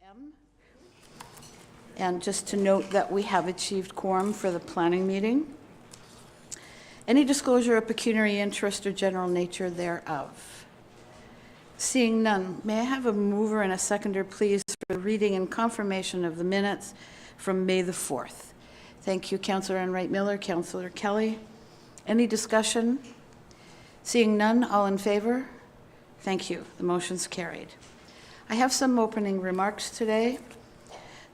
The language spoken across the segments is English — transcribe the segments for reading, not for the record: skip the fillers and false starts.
p.m. And just to note that we have achieved quorum for the planning meeting. Any disclosure of pecuniary interest or general nature thereof? Seeing none, may I have a mover and a seconder, please, for the reading and confirmation of the minutes from May the 4th. Thank you, Councillor Enright Miller, Councillor Kelly. Any discussion? Seeing none, all in favor? Thank you. The motion's carried. I have some opening remarks today.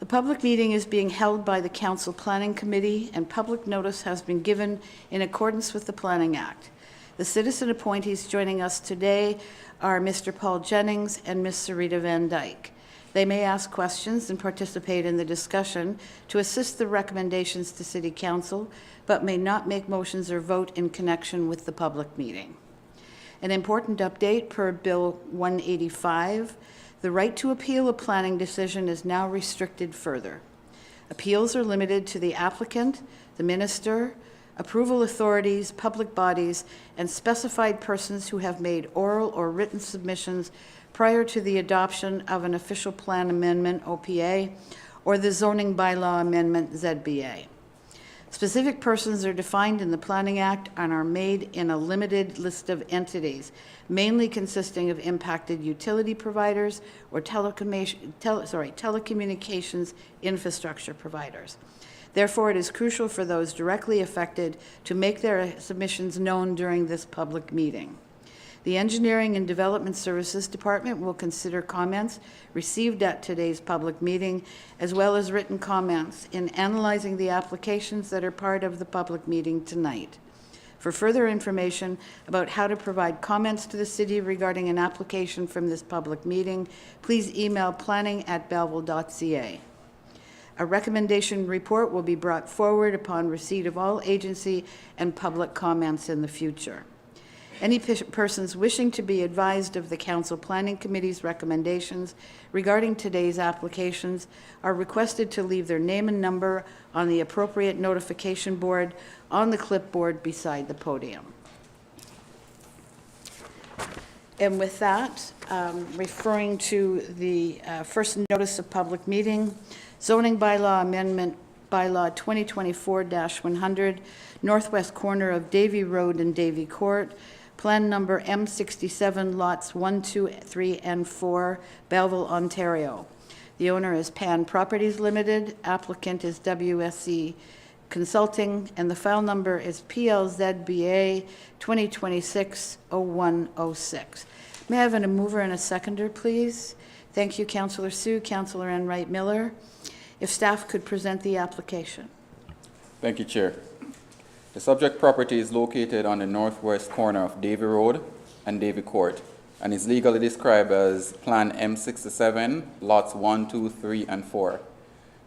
The public meeting is being held by the Council Planning Committee, and public notice has been given in accordance with the Planning Act. The citizen appointees joining us today are Mr. Paul Jennings and Ms. Sarita Van Dyke. They may ask questions and participate in the discussion to assist the recommendations to City Council, but may not make motions or vote in connection with the public meeting. An important update per Bill 185, the right to appeal a planning decision is now restricted further. Appeals are limited to the applicant, the minister, approval authorities, public bodies, and specified persons who have made oral or written submissions prior to the adoption of an official plan amendment, OPA, or the zoning bylaw amendment, ZBA. Specific persons are defined in the Planning Act and are made in a limited list of entities, mainly consisting of impacted utility providers or telecommunications infrastructure providers. Therefore, it is crucial for those directly affected to make their submissions known during this public meeting. The Engineering and Development Services Department will consider comments received at today's public meeting, as well as written comments in analyzing the applications that are part of the public meeting tonight. For further information about how to provide comments to the city regarding an application from this public meeting, please email planning@belleville.ca. A recommendation report will be brought forward upon receipt of all agency and public comments in the future. Any persons wishing to be advised of the Council Planning Committee's recommendations regarding today's applications are requested to leave their name and number on the appropriate notification board on the clipboard beside the podium. And with that, referring to the first notice of public meeting, zoning bylaw amendment bylaw 2024-100, northwest corner of Davie Road and Davie Court, plan number M67, lots 1, 2, 3, and 4, Belleville, Ontario. The owner is Pan Properties Limited, applicant is WSC Consulting, and the file number is PLZBA 2026-0106. May I have a mover and a seconder, please? Thank you, Councillor Sue. Councillor Enright Miller. If staff could present the application. Thank you, Chair. The subject property is located on the northwest corner of Davie Road and Davie Court and is legally described as Plan M67, lots 1, 2, 3, and 4.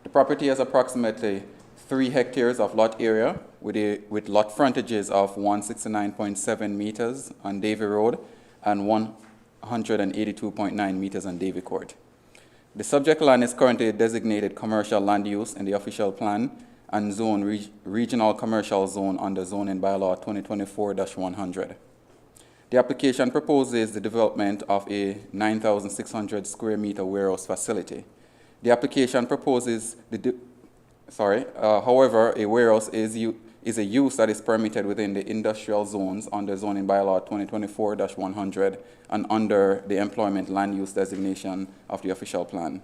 The property has approximately 3 hectares of lot area with lot frontages of 169.7 meters on Davie Road and 182.9 meters on Davie Court. The subject land is currently designated commercial land use in the official plan and zone regional commercial zone under zoning bylaw 2024-100. The application proposes the development of a 9,600 square meter warehouse facility. The application proposes however, a warehouse is a use that is permitted within the industrial zones under zoning bylaw 2024-100 and under the employment land use designation of the official plan.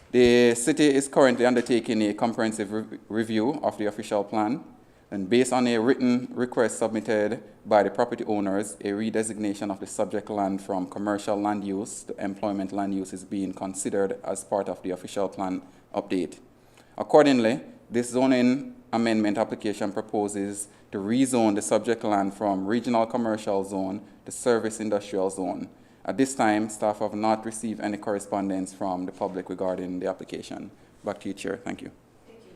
The city is currently undertaking a comprehensive review of the official plan, and based on a written request submitted by the property owners, a redesignation of the subject land from commercial land use to employment land use is being considered as part of the official plan update. Accordingly, this zoning amendment application proposes to rezone the subject land from regional commercial zone to service industrial zone. At this time, staff have not received any correspondence from the public regarding the application. Back to you, Chair. Thank you. Thank you.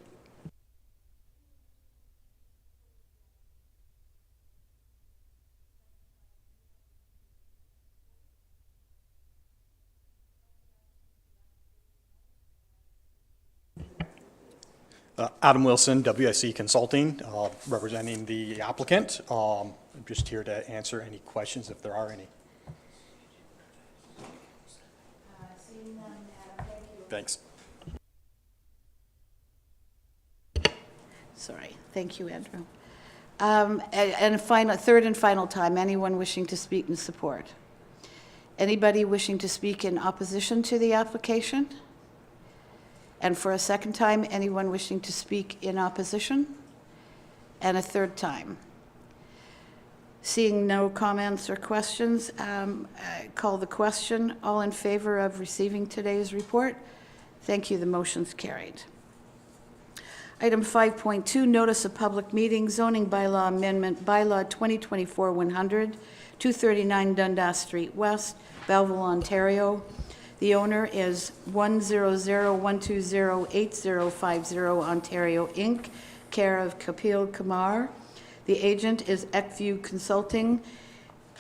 Adam Wilson, WSC Consulting, representing the applicant. I'm just here to answer any questions if there are any. Seeing none, thank Thanks. Sorry. Thank you, Andrew. Third and final time, anyone wishing to speak in support? Anybody wishing to speak in opposition to the application? And for a second time, anyone wishing to speak in opposition? And a third time. Seeing no comments or questions, I call the question. All in favor of receiving today's report? Thank you. The motion's carried. Item 5.2, notice of public meeting, zoning bylaw amendment, bylaw 2024-100, 239 Dundas Street West, Belleville, Ontario. The owner is 100-120-8050 Ontario, Inc., care of Kapi Kumar. The agent is Eckview Consulting,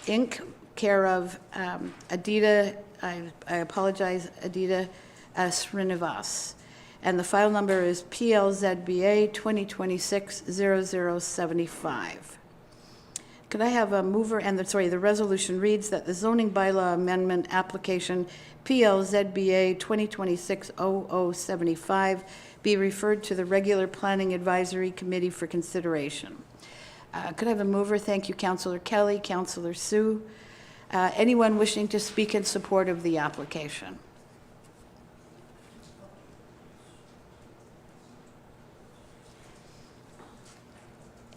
Inc., care of Adita, I apologize, Adita Srinivas. And the file number is PLZBA 2026-0075. Could I have a mover, and the resolution reads that the zoning bylaw amendment application PLZBA 2026-0075 be referred to the regular Planning Advisory Committee for consideration. Could I have a mover? Thank you, Councillor Kelly, Councillor Sue. Anyone wishing to speak in support of the application?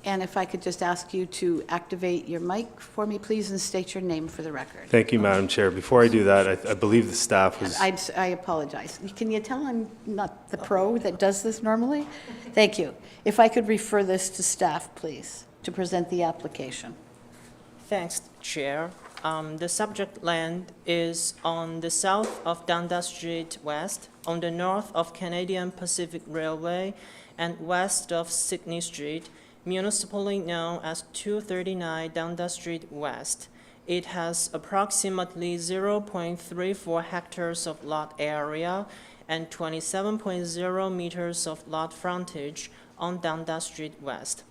And if I could just ask you to activate your mic for me, please, and state your name for the record. Thank you, Madam Chair. Before I do that, I believe the staff was... I apologize. Can you tell I'm not the pro that does this normally? Thank you. If I could refer this to staff, please, to present the application. Thanks, Chair. The subject land is on the south of Dundas Street West, on the north of Canadian Pacific Railway, and west of Sydney Street, municipally known as 239 Dundas Street West. It has approximately 0.34 hectares of lot area and 27.0 meters of lot frontage on Dundas Street West.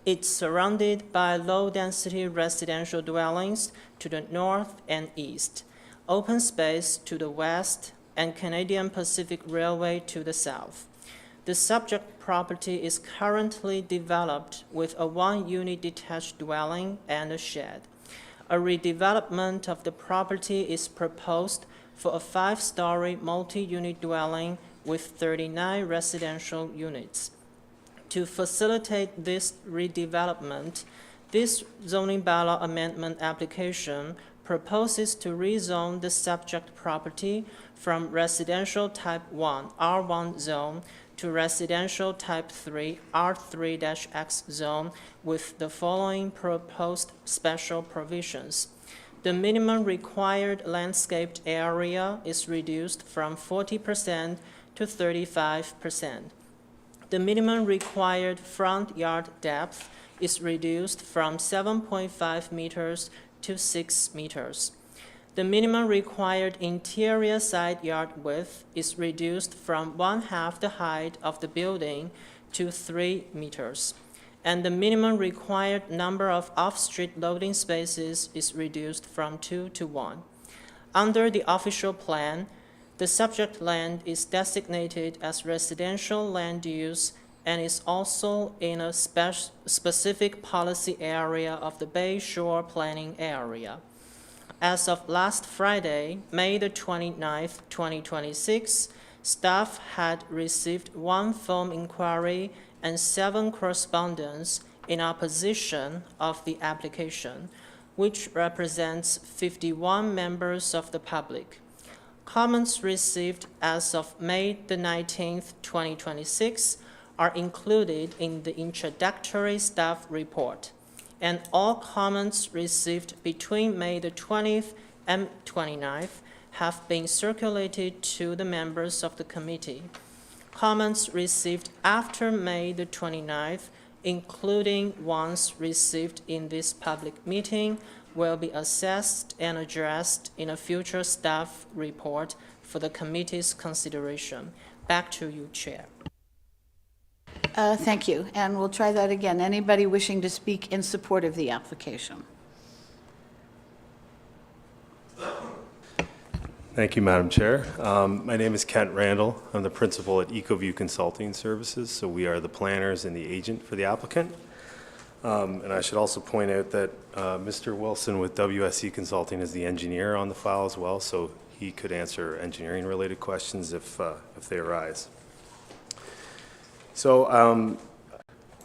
It's surrounded by low-density residential dwellings to the north and east, open space to the west, and Canadian Pacific Railway to the south. The subject property is currently developed with a one-unit detached dwelling and a shed. A redevelopment of the property is proposed for a 5-story multi-unit dwelling with 39 residential units. To facilitate this redevelopment, this zoning bylaw amendment application proposes to rezone the subject property from residential type 1 R1 zone to residential type 3 R3-X zone with the following proposed special provisions. The minimum required landscaped area is reduced from 40% to 35%. The minimum required front yard depth is reduced from 7.5 meters to 6 meters. The minimum required interior side yard width is reduced from 1/2 the height of the building to 3 meters. And the minimum required number of off-street loading spaces is reduced from 2 to 1. Under the official plan, the subject land is designated as residential land use and is also in a specific policy area of the Bay Shore Planning Area. As of last Friday, May the 29th, 2026, staff had received 1 phone inquiry and 7 correspondence in opposition of the application, which represents 51 members of the public. Comments received as of May the 19th, 2026 are included in the introductory staff report, and all comments received between May the 20th and 29th have been circulated to the members of the committee. Comments received after May the 29th, including ones received in this public meeting, will be assessed and addressed in a future staff report for the committee's consideration. Back to you, Chair. Thank you, and we'll try that again. Anybody wishing to speak in support of the application? Thank you, Madam Chair. My name is Kent Randall. I'm the principal at EcoView Consulting Services, so we are the planners and the agent for the applicant. And I should also point out that Mr. Wilson with WSE Consulting is the engineer on the file as well, so he could answer engineering-related questions if they arise. So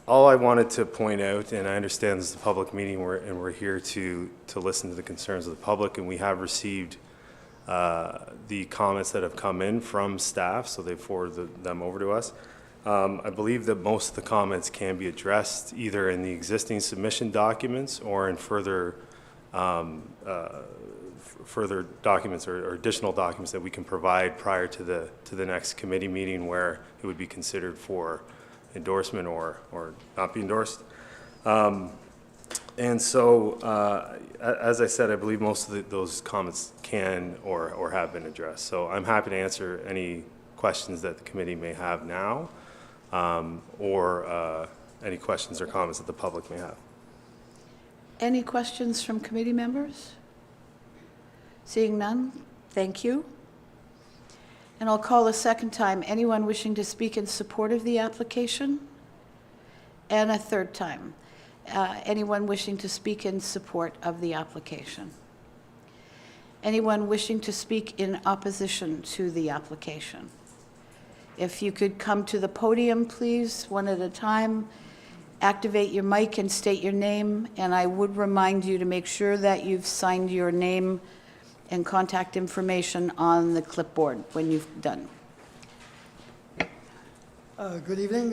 all I wanted to point out, and I understand this is a public meeting, and we're here to listen to the concerns of the public, and we have received the comments that have come in from staff, so they forwarded them over to us. I believe that most of the comments can be addressed either in the existing submission documents or in further documents or additional documents that we can provide prior to the next committee meeting where it would be considered for endorsement or not be endorsed. And so, as I said, I believe most of those comments can or have been addressed. So I'm happy to answer any questions that the committee may have now, or any questions or comments that the public may have. Any questions from committee members? Seeing none, thank you. And I'll call a second time. Anyone wishing to speak in support of the application? And a third time. Anyone wishing to speak in support of the application? Anyone wishing to speak in opposition to the application? If you could come to the podium, please, one at a time. Activate your mic and state your name, and I would remind you to make sure that you've signed your name and contact information on the clipboard when you've done. Good evening.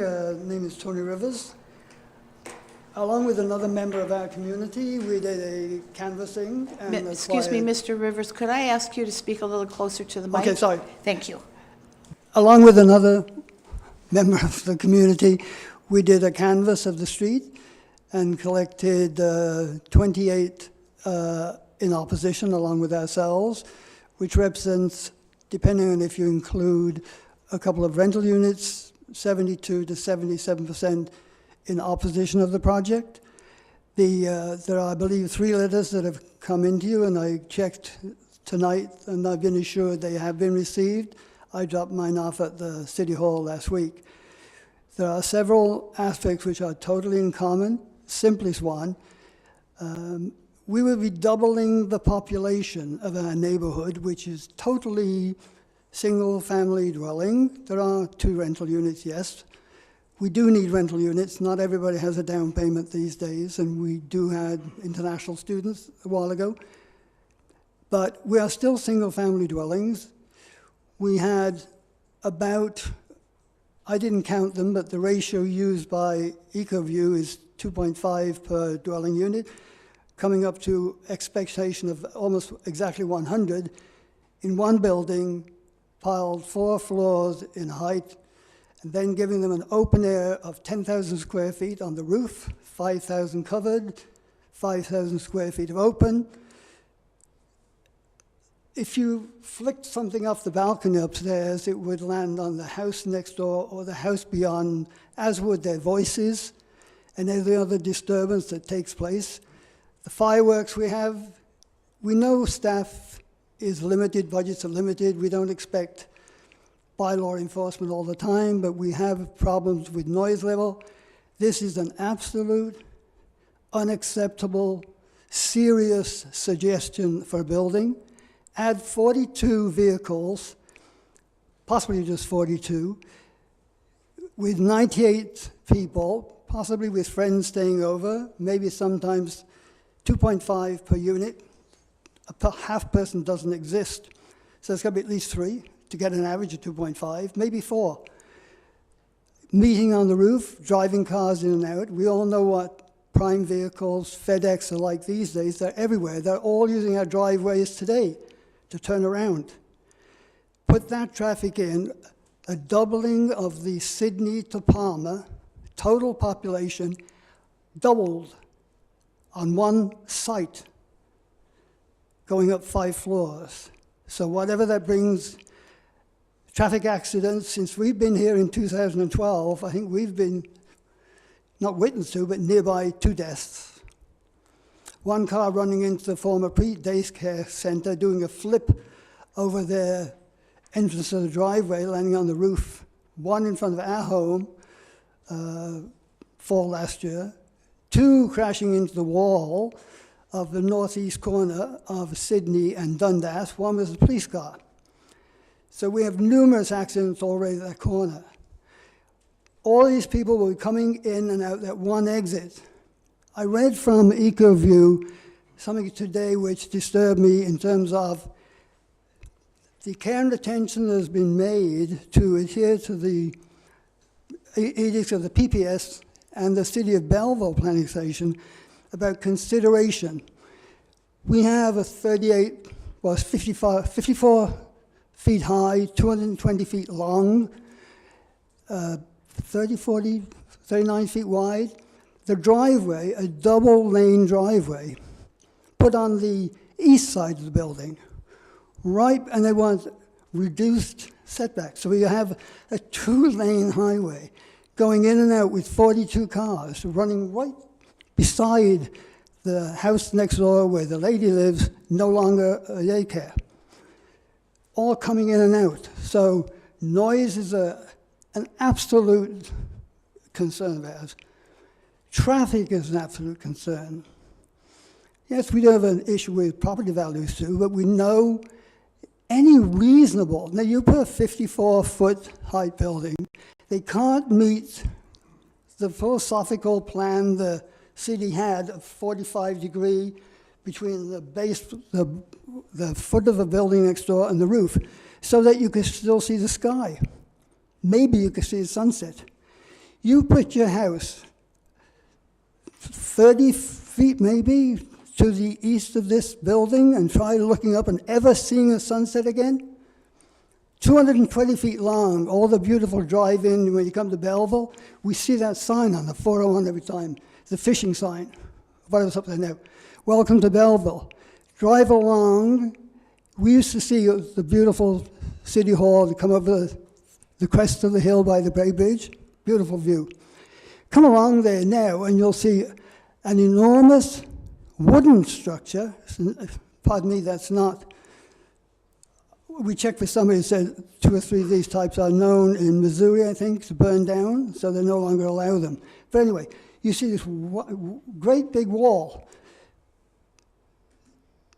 Name is Tony Rivers. Along with another member of our community, we did a canvassing and Excuse me, acquired- Mr. Rivers, could I ask you to speak a little closer to the mic? Okay, sorry. Thank you. Along with another member of the community, we did a canvass of the street and collected 28 in opposition along with ourselves, which represents, depending on if you include a couple of rental units, 72 to 77% in opposition of the project. There are, I believe, 3 letters that have come into you, and I checked tonight, and I've been assured they have been received. I dropped mine off at the City Hall last week. There are several aspects which are totally in common. Simplest one, we will be doubling the population of our neighborhood, which is totally single-family dwelling. There are 2 rental units, yes. We do need rental units. Not everybody has a down payment these days, and we do have international students a while ago. But we are still single-family dwellings. We had about, I didn't count them, but the ratio used by EcoView is 2.5 per dwelling unit, coming up to expectation of almost exactly 100 in one building, piled 4 floors in height, and then giving them an open air of 10,000 square feet on the roof, 5,000 covered, 5,000 square feet of open. If you flicked something off the balcony upstairs, it would land on the house next door or the house beyond, as would their voices and every other disturbance that takes place. The fireworks we have, we know staff is limited, budgets are limited. We don't expect bylaw enforcement all the time, but we have problems with noise level. This is an absolute, unacceptable, serious suggestion for a building. Add 42 vehicles, possibly just 42, with 98 people, possibly with friends staying over, maybe sometimes 2.5 per unit. A half person doesn't exist, so it's got to be at least 3 to get an average of 2.5, maybe 4. Meeting on the roof, driving cars in and out. We all know what prime vehicles, FedEx are like these days. They're everywhere. They're all using our driveways today to turn around. Put that traffic in, a doubling of the Sydney to Palmer total population doubled on one site, going up 5 floors. So whatever that brings, traffic accidents, since we've been here in 2012, I think we've been, not witness to, but nearby 2 deaths. 1 car running into the former pre-day care center, doing a flip over their entrance to the driveway, landing on the roof. One in front of our home, fall last year. Two crashing into the wall of the northeast corner of Sydney and Dundas. One was a police car. So we have numerous accidents already at that corner. All these people will be coming in and out that one exit. I read from EcoView something today which disturbed me in terms of the care and attention that has been made to adhere to the edicts of the PPS and the City of Belleville Planning Station about consideration. We have a 54 feet high, 220 feet long, 39 feet wide. The driveway, a double-lane driveway, put on the east side of the building, right, and they want reduced setbacks. So you have a two-lane highway going in and out with 42 cars running right beside the house next door where the lady lives, no longer a daycare. All coming in and out. So noise is an absolute concern of ours. Traffic is an absolute concern. Yes, we do have an issue with property values too, but we know any reasonable, now you put a 54-foot height building, they can't meet the philosophical plan the city had of 45-degree between the base, the foot of the building next door and the roof, so that you can still see the sky. Maybe you can see the sunset. You put your house 30 feet maybe to the east of this building and try looking up and ever seeing a sunset again. 220 feet long, all the beautiful drive-in when you come to Belleville. We see that sign on the 401 every time, the fishing sign. Whatever's up there now. Welcome to Belleville. Drive along. We used to see the beautiful City Hall to come over the crest of the hill by the Bay Bridge. Beautiful view. Come along there now and you'll see an enormous wooden structure. Pardon me, that's not. We checked with somebody who said 2 or 3 of these types are known in Missouri, I think, to burn down, so they no longer allow them. But anyway, you see this great big wall,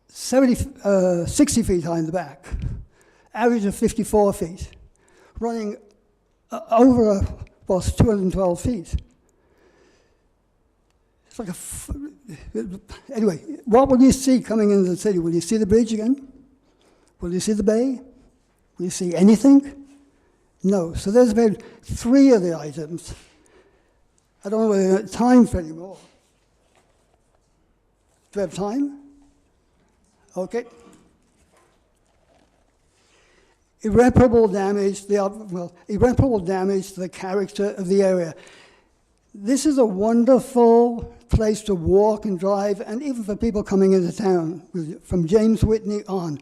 60 feet high in the back, average of 54 feet, running over, well, it's 212 feet. It's like anyway, what will you see coming into the city? Will you see the bridge again? Will you see the bay? Will you see anything? No. So there's about 3 of the items. I don't know whether I have time for any more. Do I have time? Okay. Irreparable damage to the character of the area. This is a wonderful place to walk and drive, and even for people coming into town, from James Whitney on.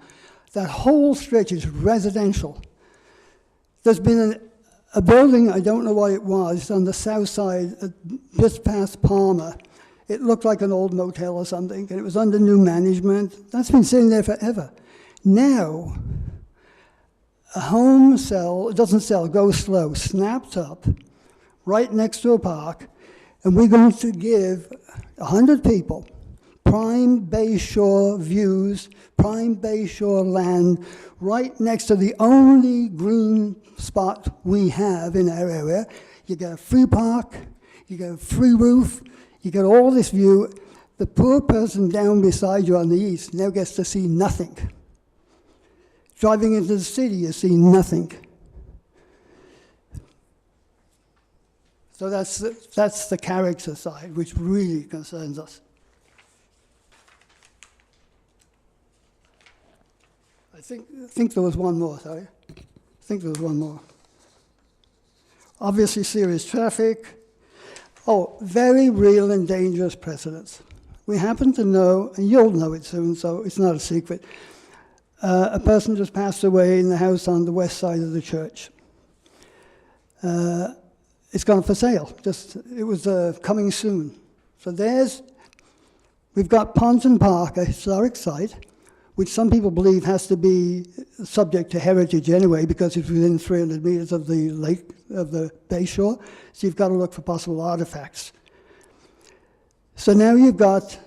That whole stretch is residential. There's been a building, I don't know what it was, on the south side, just past Palmer. It looked like an old motel or something, and it was under new management. That's been sitting there forever. Now, a home doesn't sell, goes slow, snapped up, right next to a park, and we're going to give 100 people prime Bay Shore views, prime Bay Shore land, right next to the only green spot we have in our area. You get a free park, you get a free roof, you get all this view. The poor person down beside you on the east now gets to see nothing. Driving into the city, you see nothing. So that's the character side, which really concerns us. I think there was one more, sorry. I think there was one more. Obviously serious traffic. Oh, very real and dangerous precedents. We happen to know, and you'll know it soon, so it's not a secret, a person just passed away in the house on the west side of the church. It's gone for sale. It was coming soon. So we've got Ponton Park, a historic site, which some people believe has to be subject to heritage anyway because it's within 300 meters of the lake, of the bay shore. So you've got to look for possible artifacts. So now you've got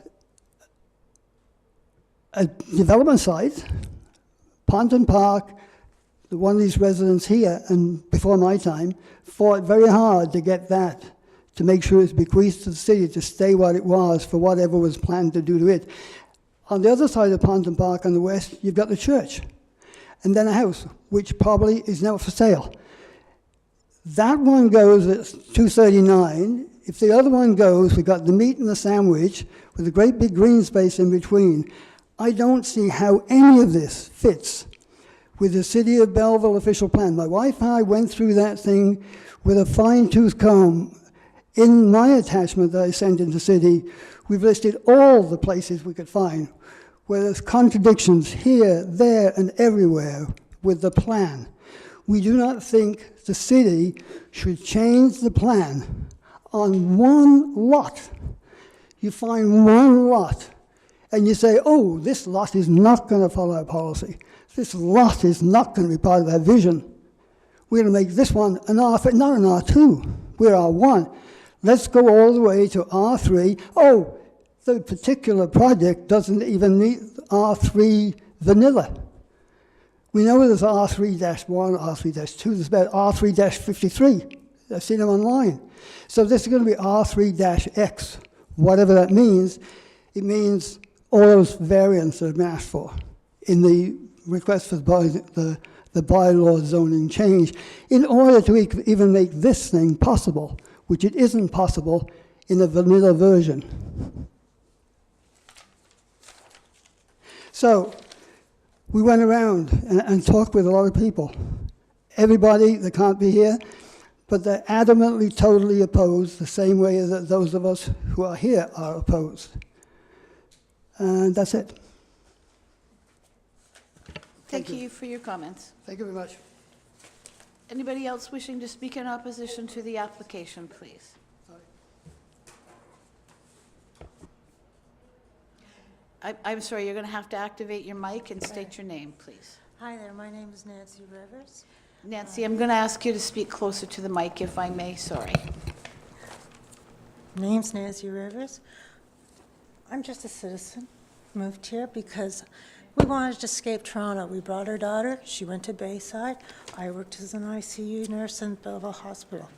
a development site, Ponton Park. One of these residents here, and before my time, fought very hard to get that, to make sure it's bequeathed to the city to stay what it was for whatever was planned to do to it. On the other side of Ponton Park on the west, you've got the church, and then a house, which probably is now for sale. That one goes at $239. If the other one goes, we've got the meat and the sandwich with a great big green space in between. I don't see how any of this fits with the City of Belleville official plan. My wife and I went through that thing with a fine-tooth comb. In my attachment that I sent into city, we've listed all the places we could find where there's contradictions here, there, and everywhere with the plan. We do not think the city should change the plan on one lot. You find one lot, and you say, oh, this lot is not going to follow our policy. This lot is not going to be part of our vision. We're going to make this one an R3, not an R2. We're R1. Let's go all the way to R3. Oh, the particular project doesn't even meet R3 vanilla. We know there's R3-1, R3-2, there's about R3-53. I've seen them online. So this is going to be R3-X, whatever that means. It means all those variants that have been asked for in the request for the bylaw zoning change in order to even make this thing possible, which it isn't possible in the vanilla version. So we went around and talked with a lot of people. Everybody that can't be here, but they're adamantly, totally opposed the same way that those of us who are here are opposed. And that's it. Thank you for your comments. Thank you very much. Anybody else wishing to speak in opposition to the application, please? I'm sorry, you're going to have to activate your mic and state your name, please. Hi there, my name is Nancy Rivers. Nancy, I'm going to ask you to speak closer to the mic if I may, sorry. Name's Nancy Rivers. I'm just a citizen, moved here because we wanted to escape Toronto. We brought our daughter, she went to Bayside. I worked as an ICU nurse in Belleville Hospital.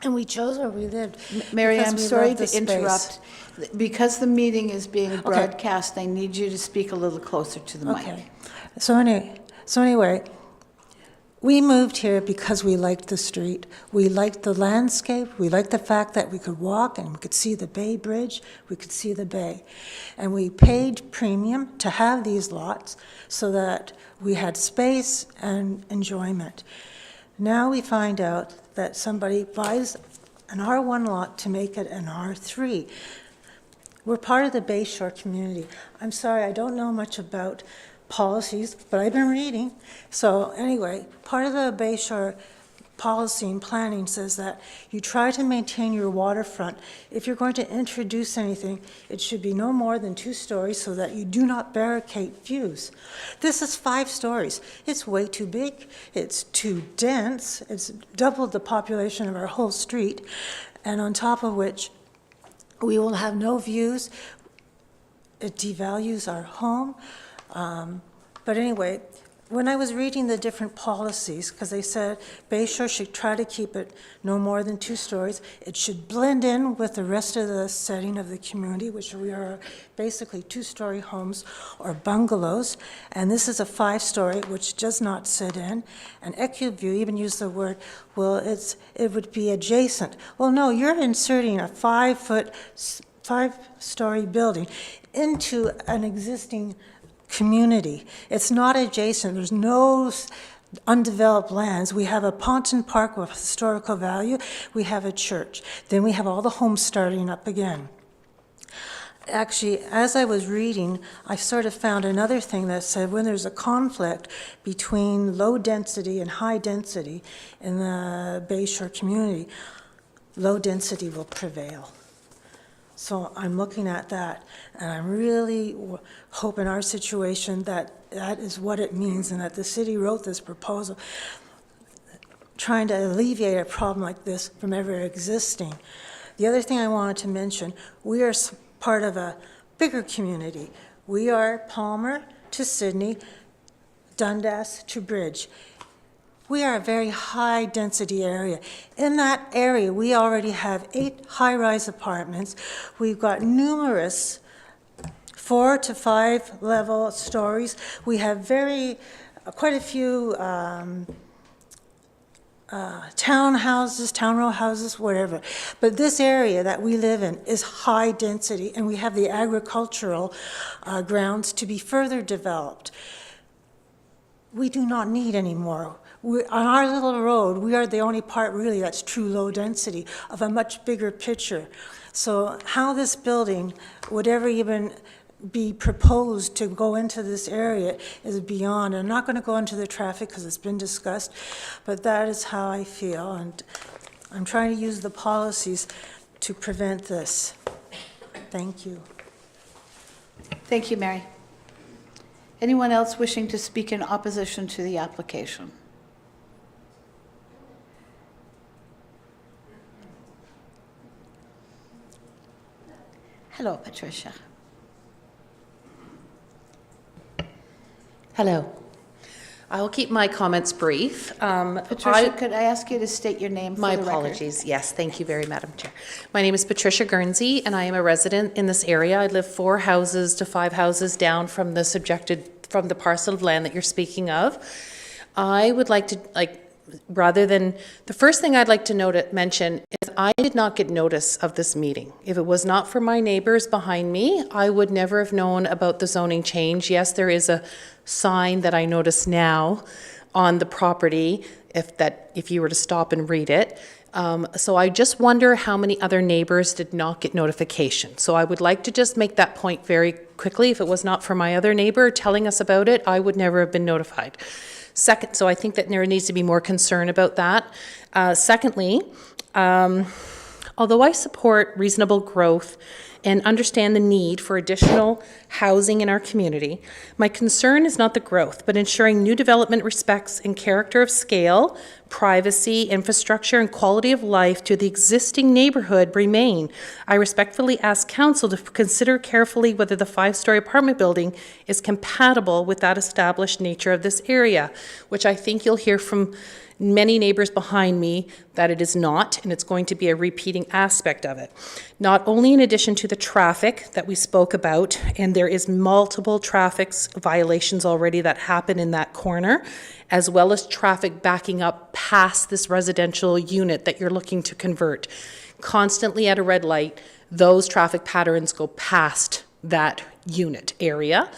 And we chose where we lived. Mary, because I'm we sorry loved the to interrupt. Because the meeting is being broadcast, I need you to speak a little closer to the mic. Okay. So anyway, we moved here because we liked the street. We liked the landscape. We liked the fact that we could walk and we could see the Bay Bridge. We could see the bay. And we paid premium to have these lots so that we had space and enjoyment. Now we find out that somebody buys an R1 lot to make it an R3. We're part of the Bayshore community. I'm sorry, I don't know much about policies, but I've been reading. So anyway, part of the Bayshore policy and planning says that you try to maintain your waterfront. If you're going to introduce anything, it should be no more than 2 stories so that you do not barricade views. This is 5 stories. It's way too big. It's too dense. It's doubled the population of our whole street. And on top of which, we will have no views. It devalues our home. But anyway, when I was reading the different policies, because they said Bayshore should try to keep it no more than 2 stories, it should blend in with the rest of the setting of the community, which we are basically 2-story homes or bungalows, and this is a 5-story, which does not sit in. And EcuView even used the word, well, it would be adjacent. Well, no, you're inserting a 5-story building into an existing community. It's not adjacent. There's no undeveloped lands. We have a Ponton Park with historical value. We have a church. Then we have all the homes starting up again. Actually, as I was reading, I sort of found another thing that said when there's a conflict between low density and high density in the Bayshore community, low density will prevail. So I'm looking at that, and I'm really hope in our situation that that is what it means, and that the city wrote this proposal trying to alleviate a problem like this from ever existing. The other thing I wanted to mention, we are part of a bigger community. We are Palmer to Sydney, Dundas to Bridge. We are a very high-density area. In that area, we already have 8 high-rise apartments. We've got numerous 4 to 5 level stories. We have quite a few townhouses, townrow houses, whatever. But this area that we live in is high density, and we have the agricultural grounds to be further developed. We do not need any more. On our little road, we are the only part really that's true low density of a much bigger picture. So how this building would ever even be proposed to go into this area is beyond. I'm not going to go into the traffic because it's been discussed, but that is how I feel, and I'm trying to use the policies to prevent this. Thank you. Thank you, Mary. Anyone else wishing to speak in opposition to the application? Hello, Patricia. Hello. I will keep my comments brief. Patricia, could I ask you to state your name for the My record? apologies. Yes, thank you very, Madam Chair. My name is Patricia Guernsey, and I am a resident in this area. I live 4 houses to 5 houses down from the parcel of land that you're speaking of. I would like to, the first thing I'd like to mention is I did not get notice of this meeting. If it was not for my neighbors behind me, I would never have known about the zoning change. Yes, there is a sign that I notice now on the property if you were to stop and read it. So I just wonder how many other neighbors did not get notification. So I would like to just make that point very quickly. If it was not for my other neighbor telling us about it, I would never have been notified. Second, so I think that there needs to be more concern about that. Secondly, although I support reasonable growth and understand the need for additional housing in our community, my concern is not the growth, but ensuring new development respects in character of scale, privacy, infrastructure, and quality of life to the existing neighborhood remain. I respectfully ask Council to consider carefully whether the 5-story apartment building is compatible with that established nature of this area, which I think you'll hear from many neighbors behind me that it is not, and it's going to be a repeating aspect of it. Not only in addition to the traffic that we spoke about, and there is multiple traffic violations already that happen in that corner, as well as traffic backing up past this residential unit that you're looking to convert. Constantly at a red light, those traffic patterns go past that unit area.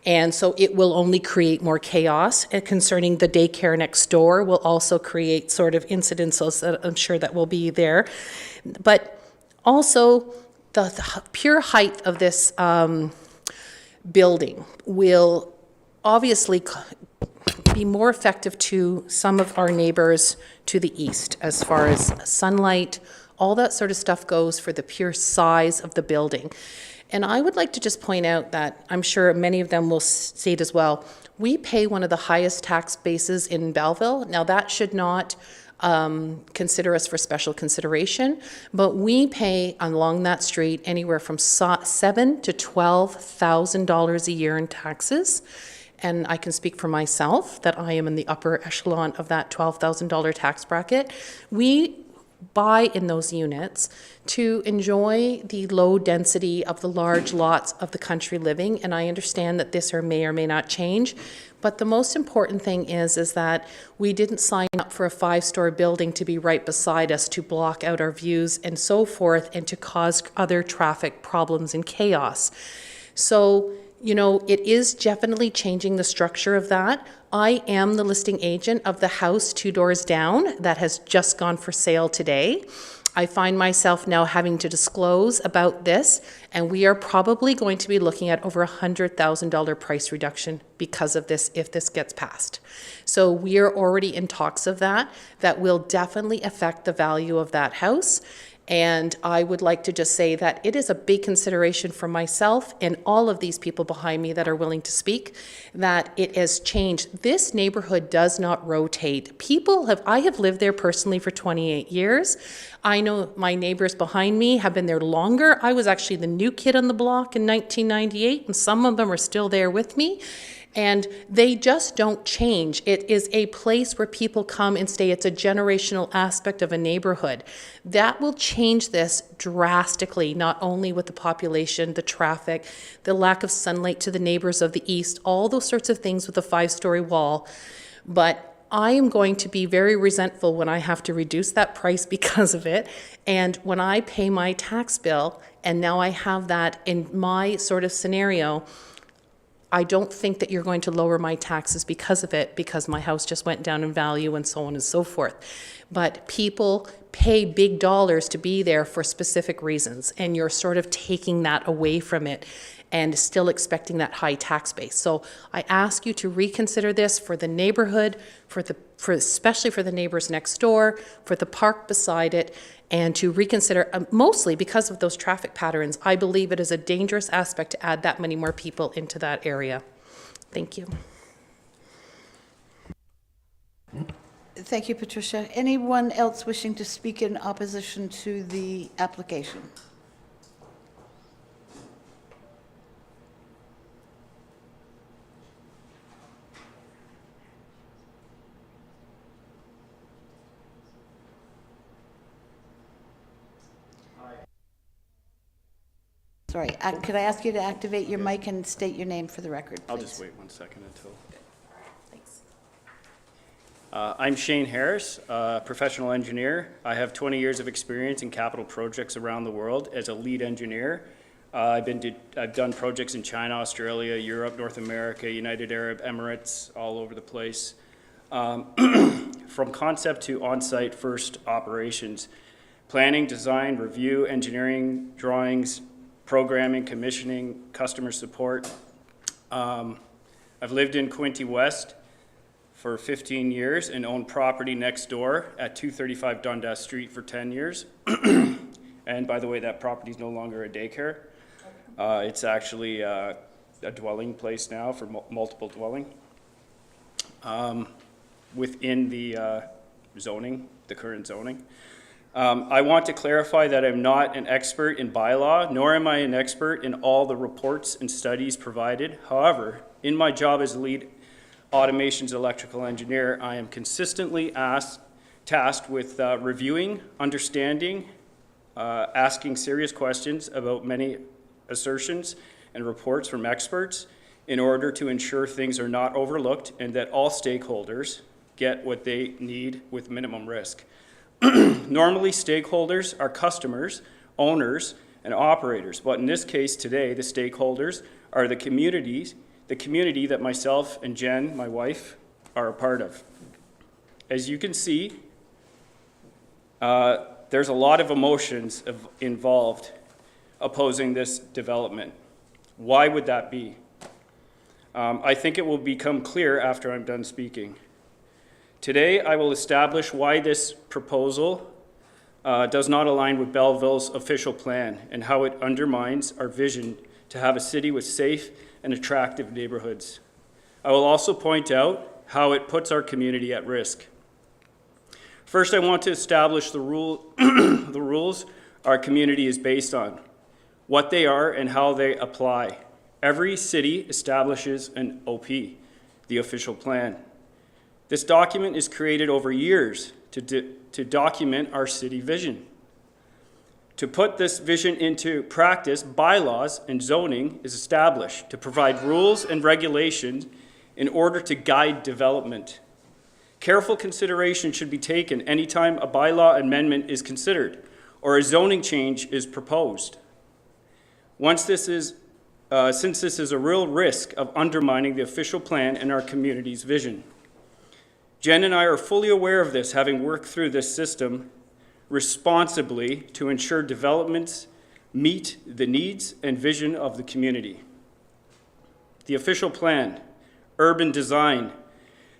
And so it will only create more chaos. Concerning the daycare next door will also create sort of incidences that I'm sure that will be there. But also the pure height of this building will obviously be more effective to some of our neighbors to the east as far as sunlight, all that sort of stuff goes for the pure size of the building. And I would like to just point out that I'm sure many of them will see it as well. We pay one of the highest tax bases in Belleville. Now that should not consider us for special consideration, but we pay along that street anywhere from $7,000 to $12,000 a year in taxes. And I can speak for myself that I am in the upper echelon of that $12,000 tax bracket. We buy in those units to enjoy the low density of the large lots of the country living, and I understand that this may or may not change, but the most important thing is that we didn't sign up for a 5-story building to be right beside us to block out our views and so forth and to cause other traffic problems and chaos. So, you know, it is definitely changing the structure of that. I am the listing agent of the house 2 doors down that has just gone for sale today. I find myself now having to disclose about this, and we are probably going to be looking at over $100,000 price reduction because of this if this gets passed. So we are already in talks of that will definitely affect the value of that house. And I would like to just say that it is a big consideration for myself and all of these people behind me that are willing to speak, that it has changed. This neighborhood does not rotate. I have lived there personally for 28 years. I know my neighbors behind me have been there longer. I was actually the new kid on the block in 1998, and some of them are still there with me. And they just don't change. It is a place where people come and stay. It's a generational aspect of a neighborhood. That will change this drastically, not only with the population, the traffic, the lack of sunlight to the neighbors of the east, all those sorts of things with a 5-story wall. But I am going to be very resentful when I have to reduce that price because of it. And when I pay my tax bill, and now I have that in my sort of scenario, I don't think that you're going to lower my taxes because of it, because my house just went down in value and so on and so forth. But people pay big dollars to be there for specific reasons, and you're sort of taking that away from it and still expecting that high tax base. So I ask you to reconsider this for the neighborhood, especially for the neighbors next door, for the park beside it, and to reconsider, mostly because of those traffic patterns. I believe it is a dangerous aspect to add that many more people into that area. Thank you. Thank you, Patricia. Anyone else wishing to speak in opposition to the application? Sorry, could I ask you to activate your mic and state your name for the record, please? I'll just wait 1 second until. Thanks. I'm Shane Harris, professional engineer. I have 20 years of experience in capital projects around the world as a lead engineer. I've done projects in China, Australia, Europe, North America, United Arab Emirates, all over the place. From concept to on-site first operations, planning, design, review, engineering, drawings, programming, commissioning, customer support. I've lived in Quinte West for 15 years and owned property next door at 235 Dundas Street for 10 years. And by the way, that property is no longer a daycare. It's actually a dwelling place now for multiple dwelling within the zoning, the current zoning. I want to clarify that I'm not an expert in bylaw, nor am I an expert in all the reports and studies provided. However, in my job as lead automations electrical engineer, I am consistently tasked with reviewing, understanding, asking serious questions about many assertions and reports from experts in order to ensure things are not overlooked and that all stakeholders get what they need with minimum risk. Normally, stakeholders are customers, owners, and operators, but in this case today, the stakeholders are the community that myself and Jen, my wife, are a part of. As you can see, there's a lot of emotions involved opposing this development. Why would that be? I think it will become clear after I'm done speaking. Today, I will establish why this proposal does not align with Belleville's official plan and how it undermines our vision to have a city with safe and attractive neighborhoods. I will also point out how it puts our community at risk. First, I want to establish the rules our community is based on, what they are and how they apply. Every city establishes an OP, the official plan. This document is created over years to document our city vision. To put this vision into practice, bylaws and zoning is established to provide rules and regulations in order to guide development. Careful consideration should be taken anytime a bylaw amendment is considered or a zoning change is proposed. Since this is a real risk of undermining the official plan and our community's vision. Jen and I are fully aware of this, having worked through this system responsibly to ensure developments meet the needs and vision of the community. The official plan, urban design,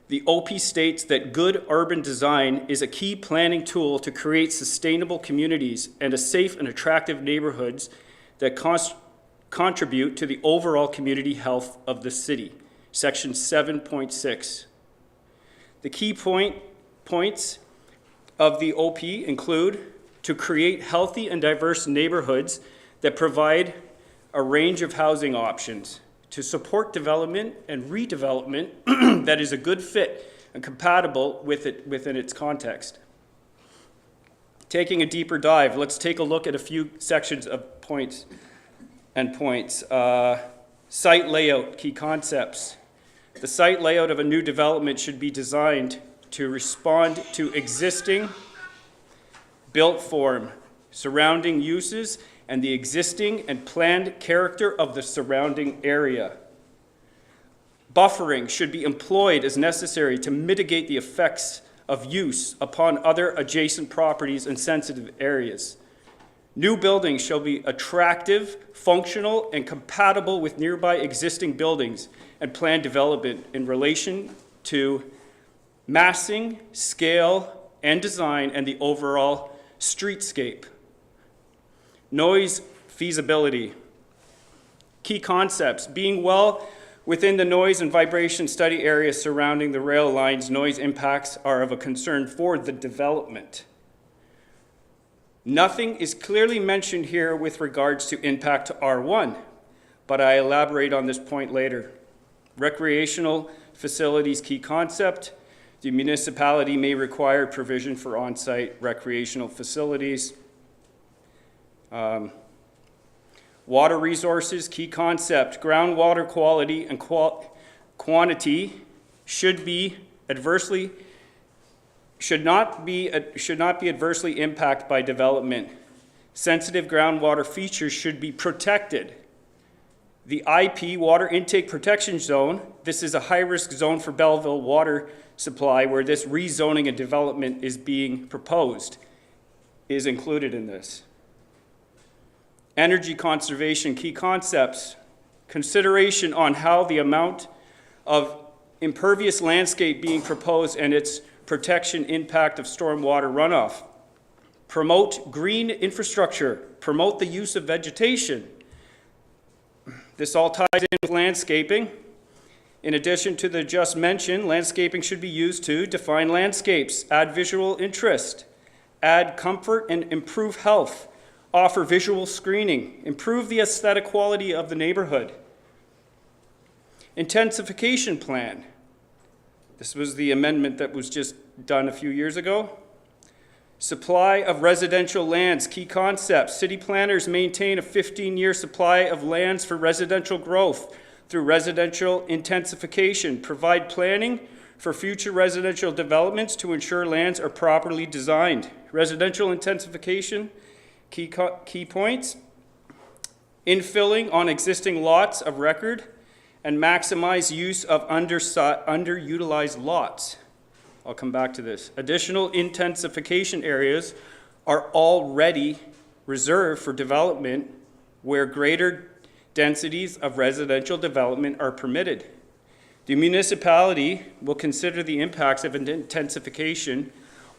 The OP states that good urban design is a key planning tool to create sustainable communities and a safe and attractive neighborhoods that contribute to the overall community health of the city. Section 7.6. The key points of the OP include to create healthy and diverse neighborhoods that provide a range of housing options, to support development and redevelopment that is a good fit and compatible with it within its context. Taking a deeper dive, let's take a look at a few sections of points. Site layout, key concepts. The site layout of a new development should be designed to respond to existing built form, surrounding uses, and the existing and planned character of the surrounding area. Buffering should be employed as necessary to mitigate the effects of use upon other adjacent properties and sensitive areas. New buildings shall be attractive, functional, and compatible with nearby existing buildings and planned development in relation to massing, scale, and design, and the overall streetscape. Noise feasibility. Key concepts. Being well within the noise and vibration study area surrounding the rail lines, noise impacts are of a concern for the development. Nothing is clearly mentioned here with regards to impact to R1, but I elaborate on this point later. Recreational facilities, key concept. The municipality may require provision for on-site recreational facilities. Water resources, key concept. Groundwater quality and quantity should not be adversely impacted by development. Sensitive groundwater features should be protected. The IP, Water Intake Protection Zone, this is a high-risk zone for Belleville water supply where this rezoning and development is being proposed, is included in this. Energy conservation, key concepts. Consideration on how the amount of impervious landscape being proposed and its protection impact of stormwater runoff. Promote green infrastructure. Promote the use of vegetation. This all ties in with landscaping. In addition to the just mentioned, landscaping should be used to define landscapes, add visual interest, add comfort and improve health, offer visual screening, improve the aesthetic quality of the neighborhood. Intensification plan. This was the amendment that was just done a few years ago. Supply of residential lands, key concepts. City planners maintain a 15-year supply of lands for residential growth through residential intensification. Provide planning for future residential developments to ensure lands are properly designed. Residential intensification, key points. Infilling on existing lots of record and maximize use of underutilized lots. I'll come back to this. Additional intensification areas are already reserved for development where greater densities of residential development are permitted. The municipality will consider the impacts of intensification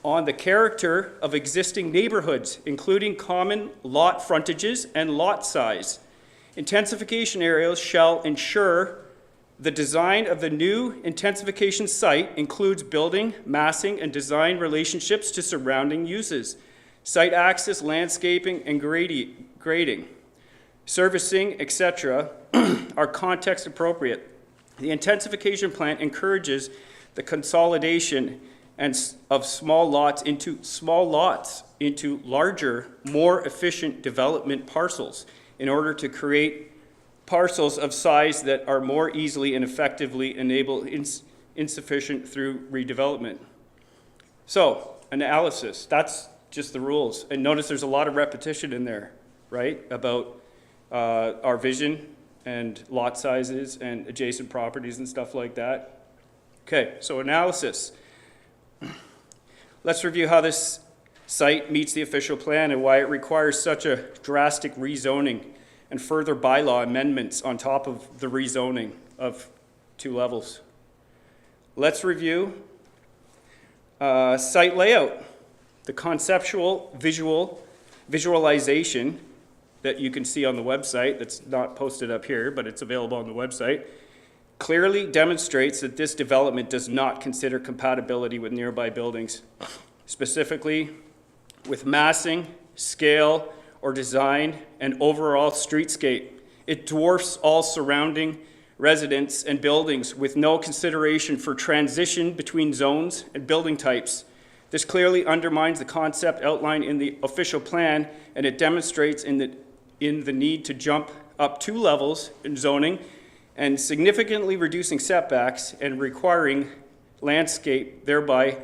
on the character of existing neighborhoods, including common lot frontages and lot size. Intensification areas shall ensure the design of the new intensification site includes building, massing, and design relationships to surrounding uses, site access, landscaping, and grading, servicing, etc. are context appropriate. The intensification plan encourages the consolidation of small lots into larger, more efficient development parcels in order to create parcels of size that are more easily and effectively enable insufficient through redevelopment. So, analysis, that's just the rules. And notice there's a lot of repetition in there, right? About our vision and lot sizes and adjacent properties and stuff like that. Okay, so analysis. Let's review how this site meets the official plan and why it requires such a drastic rezoning and further bylaw amendments on top of the rezoning of 2 levels. let's review site layout, the conceptual visualization that you can see on the website, that's not posted up here, but it's available on the website, clearly demonstrates that this development does not consider compatibility with nearby buildings, specifically with massing, scale, or design, and overall streetscape. It dwarfs all surrounding residents and buildings with no consideration for transition between zones and building types. This clearly undermines the concept outlined in the official plan, and it demonstrates in the need to jump up 2 levels in zoning and significantly reducing setbacks and requiring landscape, thereby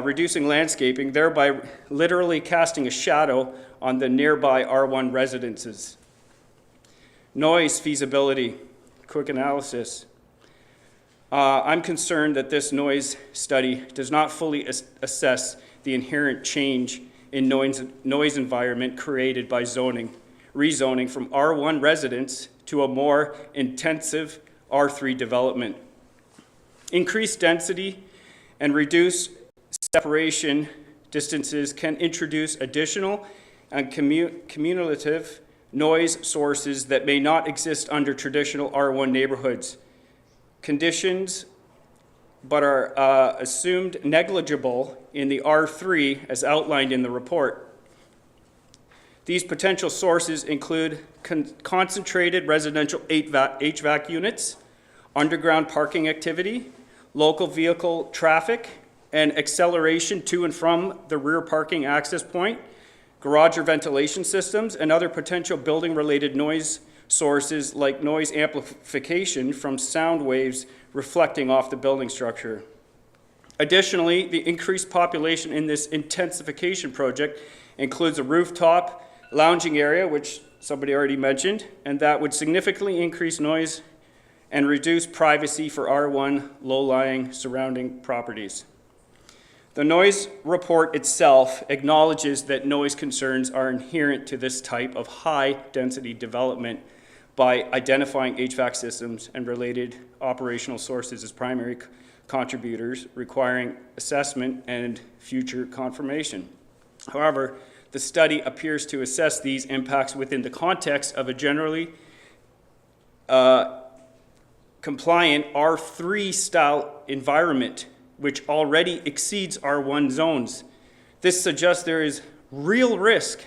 reducing landscaping, thereby literally casting a shadow on the nearby R1 residences. Noise feasibility, quick analysis. I'm concerned that this noise study does not fully assess the inherent change in noise environment created by rezoning from R1 residence to a more intensive R3 development. Increased density and reduced separation distances can introduce additional and cumulative noise sources that may not exist under traditional R1 neighborhoods. Conditions but are assumed negligible in the R3 as outlined in the report. These potential sources include concentrated residential HVAC units, underground parking activity, local vehicle traffic, and acceleration to and from the rear parking access point, garage or ventilation systems, and other potential building-related noise sources like noise amplification from sound waves reflecting off the building structure. Additionally, the increased population in this intensification project includes a rooftop lounging area, which somebody already mentioned, and that would significantly increase noise and reduce privacy for R1 low-lying surrounding properties. The noise report itself acknowledges that noise concerns are inherent to this type of high-density development by identifying HVAC systems and related operational sources as primary contributors, requiring assessment and future confirmation. However, the study appears to assess these impacts within the context of a generally compliant R3 style environment, which already exceeds R1 zones. This suggests there is real risk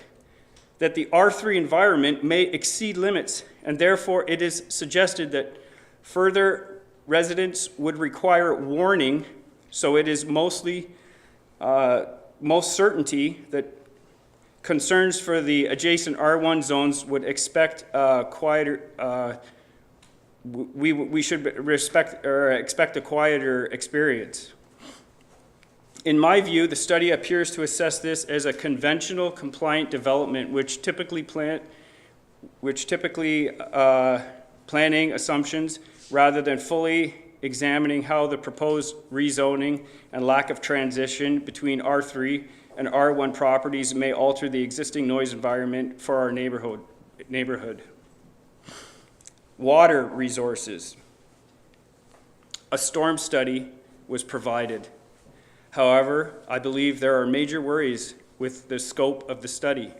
that the R3 environment may exceed limits, and therefore it is suggested that further residents would require warning, so it is most certainty that concerns for the adjacent R1 zones would expect quieter, we should expect a quieter experience. In my view, the study appears to assess this as a conventional compliant development, which typically planning assumptions rather than fully examining how the proposed rezoning and lack of transition between R3 and R1 properties may alter the existing noise environment for our neighborhood. Water resources. A storm study was provided. However, I believe there are major worries with the scope of the study.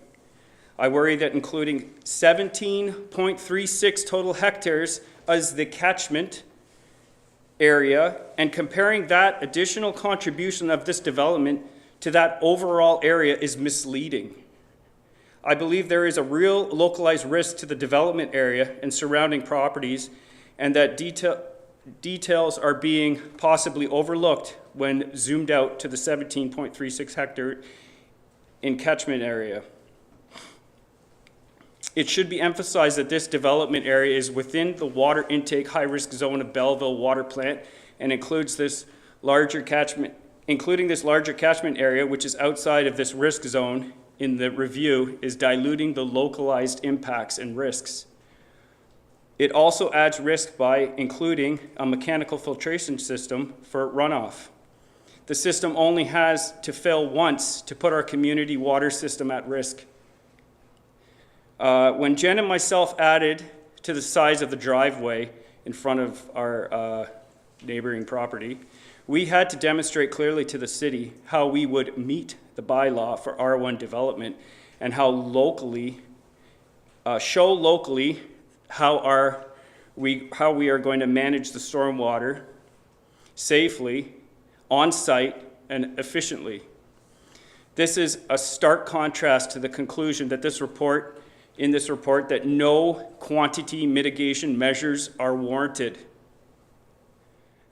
I worry that including 17.36 total hectares as the catchment area and comparing that additional contribution of this development to that overall area is misleading. I believe there is a real localized risk to the development area and surrounding properties, and that details are being possibly overlooked when zoomed out to the 17.36 hectare in catchment area. It should be emphasized that this development area is within the water intake high-risk zone of Belleville Water Plant and includes this larger catchment, area, which is outside of this risk zone in the review, is diluting the localized impacts and risks. It also adds risk by including a mechanical filtration system for runoff. The system only has to fail once to put our community water system at risk. When Jen and myself added to the size of the driveway in front of our neighboring property, we had to demonstrate clearly to the city how we would meet the bylaw for R1 development and how locally, show locally how we are going to manage the stormwater safely, on-site, and efficiently. This is a stark contrast to the conclusion that in this report that no quantity mitigation measures are warranted.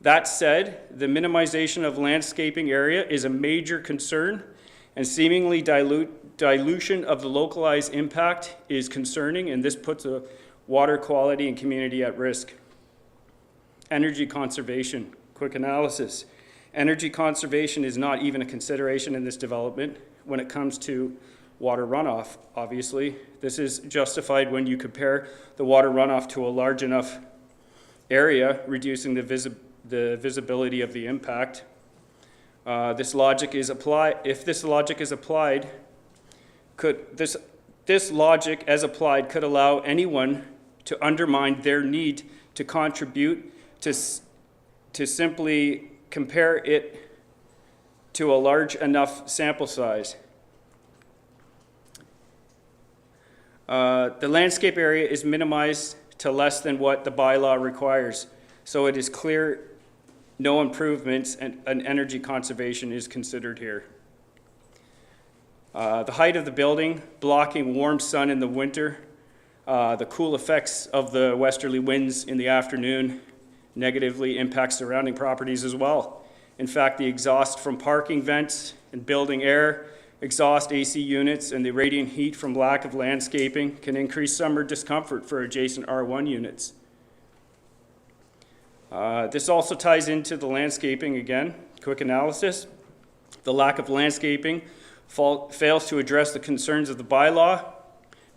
That said, the minimization of landscaping area is a major concern, and seemingly dilution of the localized impact is concerning, and this puts a water quality and community at risk. Energy conservation, quick analysis. Energy conservation is not even a consideration in this development when it comes to water runoff, obviously. This is justified when you compare the water runoff to a large enough area, reducing the visibility of the impact. If this logic is applied, this logic as applied could allow anyone to undermine their need to contribute to simply compare it to a large enough sample size. The landscape area is minimized to less than what the bylaw requires, so it is clear no improvements and energy conservation is considered here. The height of the building, blocking warm sun in the winter, the cool effects of the westerly winds in the afternoon negatively impacts surrounding properties as well. In fact, the exhaust from parking vents and building air, exhaust AC units, and the radiant heat from lack of landscaping can increase summer discomfort for adjacent R1 units. This also ties into the landscaping again, quick analysis. The lack of landscaping fails to address the concerns of the bylaw,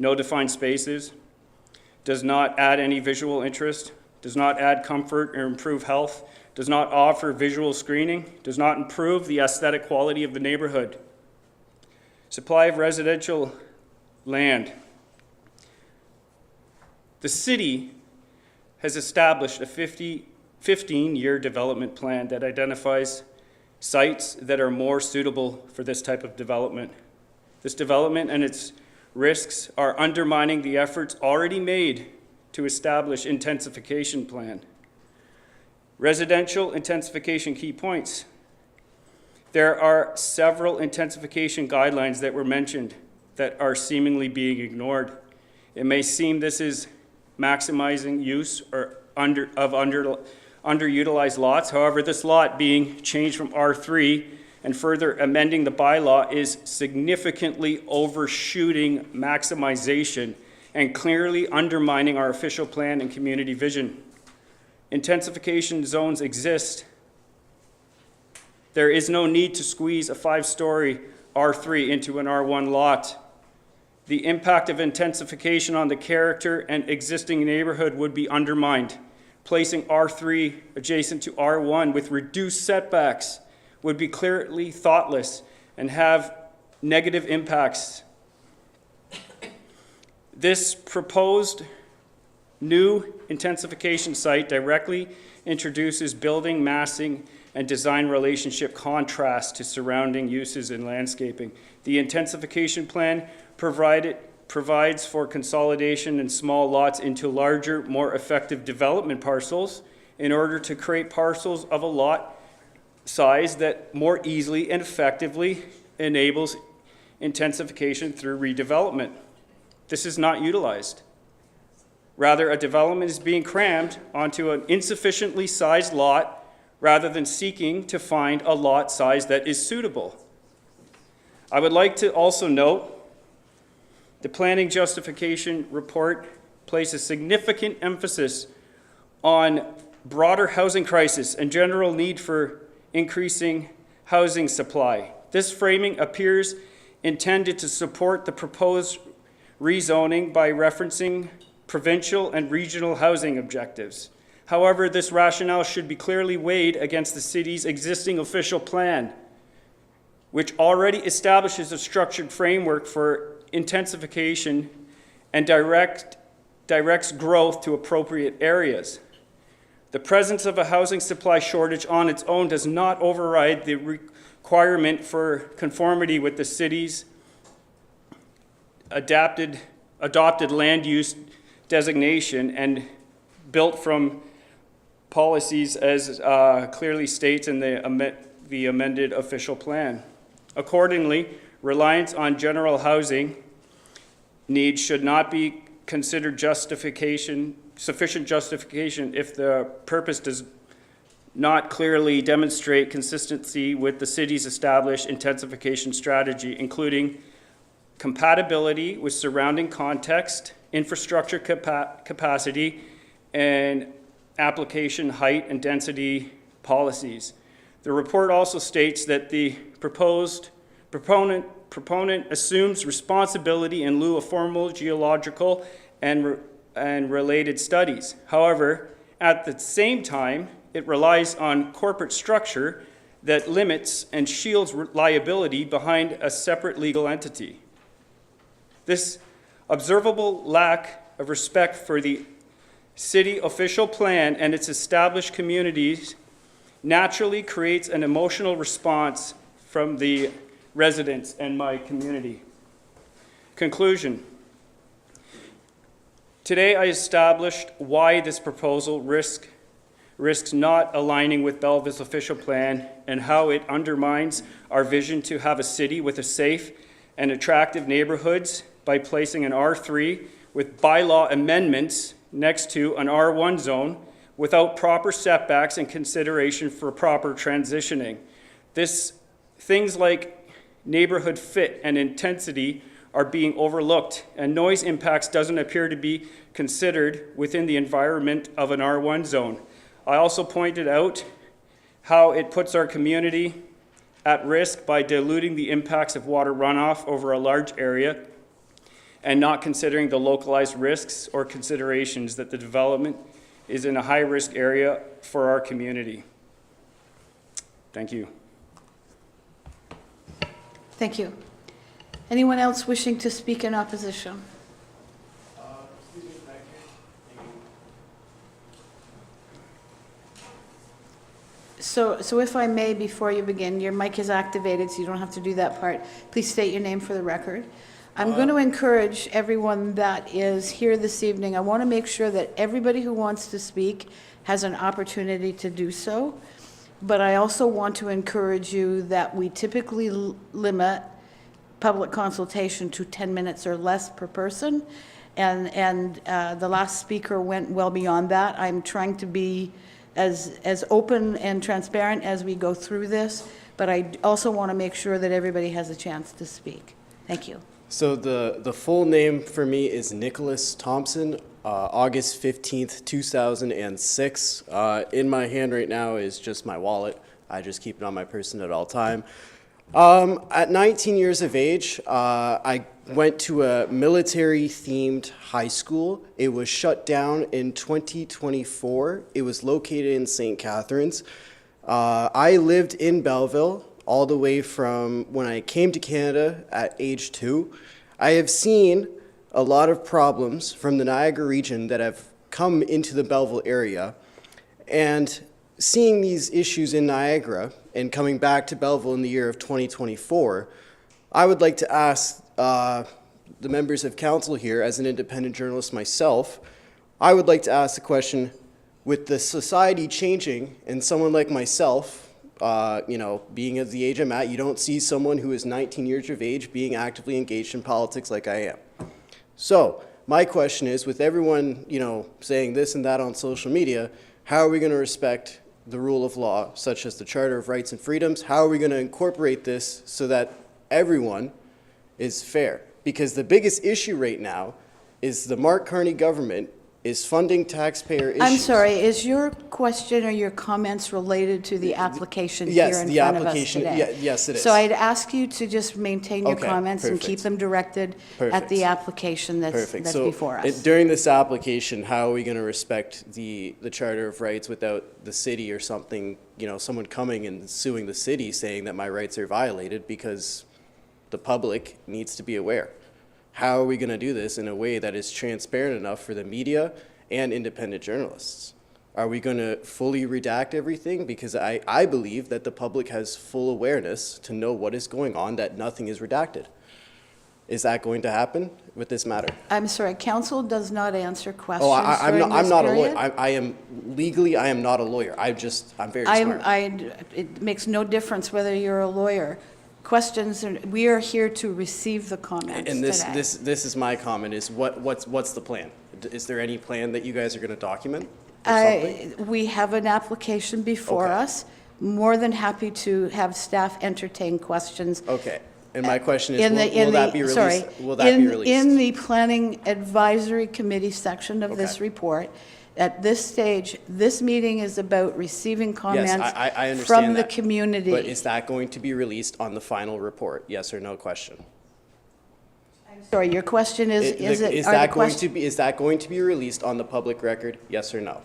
no defined spaces, does not add any visual interest, does not add comfort or improve health, does not offer visual screening, does not improve the aesthetic quality of the neighborhood. Supply of residential land. The city has established a 15-year development plan that identifies sites that are more suitable for this type of development. This development and its risks are undermining the efforts already made to establish intensification plan. Residential intensification key points. There are several intensification guidelines that were mentioned that are seemingly being ignored. It may seem this is maximizing use or underutilized lots. However, this lot being changed from R3 and further amending the bylaw is significantly overshooting maximization and clearly undermining our official plan and community vision. Intensification zones exist. There is no need to squeeze a 5-story R3 into an R1 lot. The impact of intensification on the character and existing neighborhood would be undermined. Placing R3 adjacent to R1 with reduced setbacks would be clearly thoughtless and have negative impacts. This proposed new intensification site directly introduces building, massing, and design relationship contrast to surrounding uses in landscaping. The intensification plan provides for consolidation in small lots into larger, more effective development parcels in order to create parcels of a lot size that more easily and effectively enables intensification through redevelopment. This is not utilized. Rather, a development is being crammed onto an insufficiently sized lot rather than seeking to find a lot size that is suitable. I would like to also note the planning justification report places significant emphasis on broader housing crisis and general need for increasing housing supply. This framing appears intended to support the proposed rezoning by referencing provincial and regional housing objectives. However, this rationale should be clearly weighed against the city's existing official plan, which already establishes a structured framework for intensification and directs growth to appropriate areas. The presence of a housing supply shortage on its own does not override the requirement for conformity with the city's adopted land use designation and built from policies as clearly states in the amended official plan. Accordingly, reliance on general housing needs should not be considered sufficient justification if the purpose does not clearly demonstrate consistency with the city's established intensification strategy, including compatibility with surrounding context, infrastructure capacity, and application height and density policies. The report also states that the proponent assumes responsibility in lieu of formal geological and related studies. However, at the same time, it relies on corporate structure that limits and shields liability behind a separate legal entity. This observable lack of respect for the city official plan and its established communities naturally creates an emotional response from the residents and my community. Conclusion. Today I established why this proposal risks not aligning with Belleville's official plan and how it undermines our vision to have a city with a safe and attractive neighborhoods by placing an R3 with bylaw amendments next to an R1 zone without proper setbacks and consideration for proper transitioning. Things like neighborhood fit and intensity are being overlooked, and noise impacts doesn't appear to be considered within the environment of an R1 zone. I also pointed out how it puts our community at risk by diluting the impacts of water runoff over a large area and not considering the localized risks or considerations that the development is in a high-risk area for our community. Thank you. Thank you. Anyone else wishing to speak in opposition? So if I may, before you begin, your mic is activated, so you don't have to do that part. Please state your name for the record. I'm going to encourage everyone that is here this evening, I want to make sure that everybody who wants to speak has an opportunity to do so. But I also want to encourage you that we typically limit public consultation to 10 minutes or less per person. And the last speaker went well beyond that. I'm trying to be as open and transparent as we go through this, but I also want to make sure that everybody has a chance to speak. Thank you. So the full name for me is Nicholas Thompson, August 15th, 2006. In my hand right now is just my wallet. I just keep it on my person at all time. At 19 years of age, I went to a military-themed high school. It was shut down in 2024. It was located in St. Catharines. I lived in Belleville all the way from when I came to Canada at age 2. I have seen a lot of problems from the Niagara region that have come into the Belleville area. And seeing these issues in Niagara and coming back to Belleville in the year of 2024, I would like to ask the members of council here, as an independent journalist myself, I would like to ask the question, with the society changing and someone like myself, being at the age I'm at, you don't see someone who is 19 years of age being actively engaged in politics like I am. So my question is, with everyone, saying this and that on social media, how are we going to respect the rule of law, such as the Charter of Rights and Freedoms? How are we going to incorporate this so that everyone is fair? Because the biggest issue right now is the Mark Carney government is funding taxpayer issues. I'm sorry, is your question or your comments related to the application here in front of us today? Yes, the application, yes, it is. So I'd ask you to just maintain your Okay, comments and perfect. keep them directed at Perfect. the application that's So, before us. during this application, how are we going to respect the Charter of Rights without the city or something, someone coming and suing the city saying that my rights are violated, because the public needs to be aware? How are we going to do this in a way that is transparent enough for the media and independent journalists? Are we going to fully redact everything? Because I believe that the public has full awareness to know what is going on, that nothing is redacted. Is that going to happen with this matter? I'm sorry, council does not answer questions Oh, I'm during not, I'm this not a period. lawyer. I am, legally, I am not a lawyer. I'm very smart. It makes no difference whether you're a lawyer. Questions, we are here to receive the comments And today. this is my comment, is what's the plan? Is there any plan that you guys are going to document? Or something? We have an application before Okay. us. More than happy to have staff entertain questions. Okay. And my question is, In the- in will that the- be released? sorry, Will that be released? In the Planning Advisory Committee section of this Okay. report, at this stage, this meeting is about receiving comments Yes, I understand from the that. community. But is that going to be released on the final report? Yes or no question? Sorry, your question is, Is are the that going to questions? be, is that going to be released on the public record? Yes or no?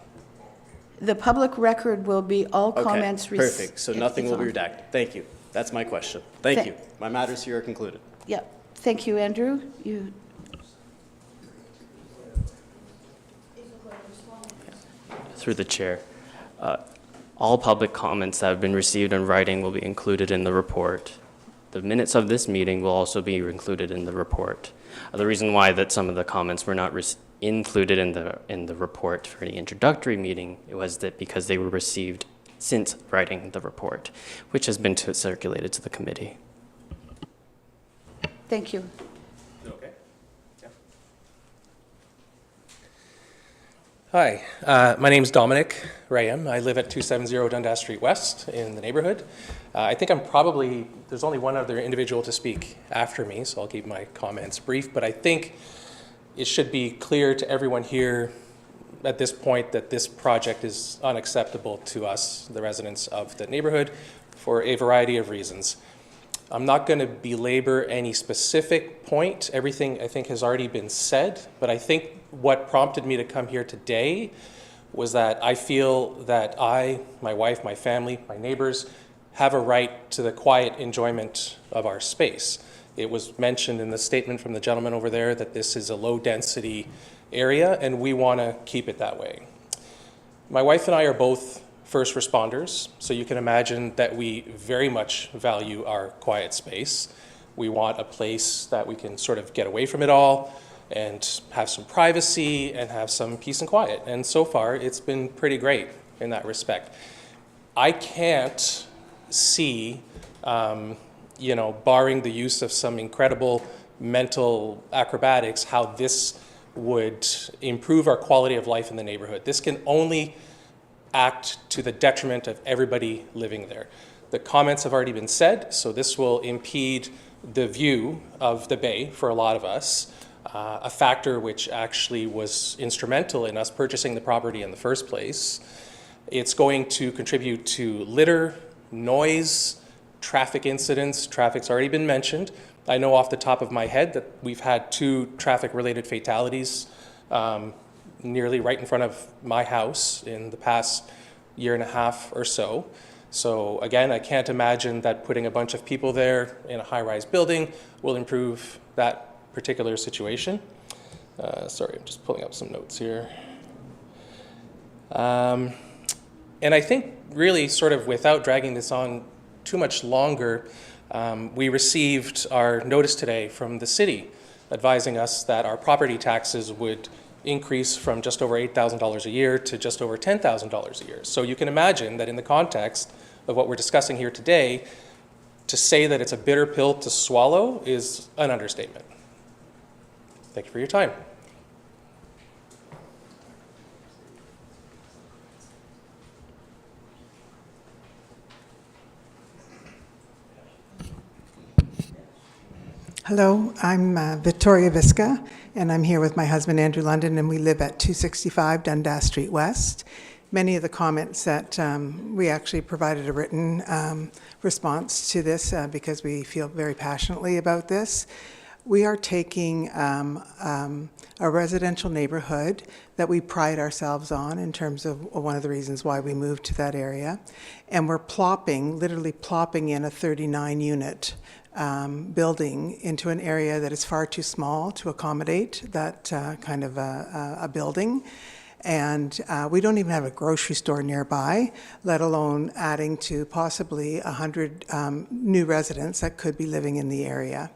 The public record will be all Okay, comments. perfect. So nothing will be it's on. redacted. Thank you. That's my question. Thank Thank- you. My matters here are concluded. Yeah, thank you, Andrew. You, Through the chair. All public comments that have been received in writing will be included in the report. The minutes of this meeting will also be included in the report. The reason why that some of the comments were not included in the report for the introductory meeting was that because they were received since writing the report, which has been circulated to the committee. thank you. Okay. Yeah. Hi, my name is Dominic Rayam. I live at 270 Dundas Street West in the neighborhood. I think there's only one other individual to speak after me, so I'll keep my comments brief, but I think it should be clear to everyone here at this point that this project is unacceptable to us, the residents of the neighborhood, for a variety of reasons. I'm not going to belabor any specific point. Everything, I think, has already been said, but I think what prompted me to come here today was that I feel that I, my wife, my family, my neighbors have a right to the quiet enjoyment of our space. It was mentioned in the statement from the gentleman over there that this is a low-density area, and we want to keep it that way. My wife and I are both first responders, so you can imagine that we very much value our quiet space. We want a place that we can sort of get away from it all and have some privacy and have some peace and quiet. And so far, it's been pretty great in that respect. I can't see, barring the use of some incredible mental acrobatics, how this would improve our quality of life in the neighborhood. This can only act to the detriment of everybody living there. The comments have already been said, so this will impede the view of the bay for a lot of us, a factor which actually was instrumental in us purchasing the property in the first place. It's going to contribute to litter, noise, traffic incidents. Traffic's already been mentioned. I know off the top of my head that we've had 2 traffic-related fatalities nearly right in front of my house in the past year and a half or so. So again, I can't imagine that putting a bunch of people there in a high-rise building will improve that particular situation. Sorry, I'm just pulling up some notes here. And I think really sort of without dragging this on too much longer, we received our notice today from the city advising us that our property taxes would increase from just over $8,000 a year to just over $10,000 a year. So you can imagine that in the context of what we're discussing here today, to say that it's a bitter pill to swallow is an understatement. Thank you for your time. Hello, I'm Victoria Visca, and I'm here with my husband Andrew London, and we live at 265 Dundas Street West. Many of the comments that we actually provided a written response to this because we feel very passionately about this. We are taking a residential neighborhood that we pride ourselves on in terms of one of the reasons why we moved to that area, and we're literally plopping in a 39-unit building into an area that is far too small to accommodate that kind of a building. And we don't even have a grocery store nearby, let alone adding to possibly 100 new residents that could be living in the area.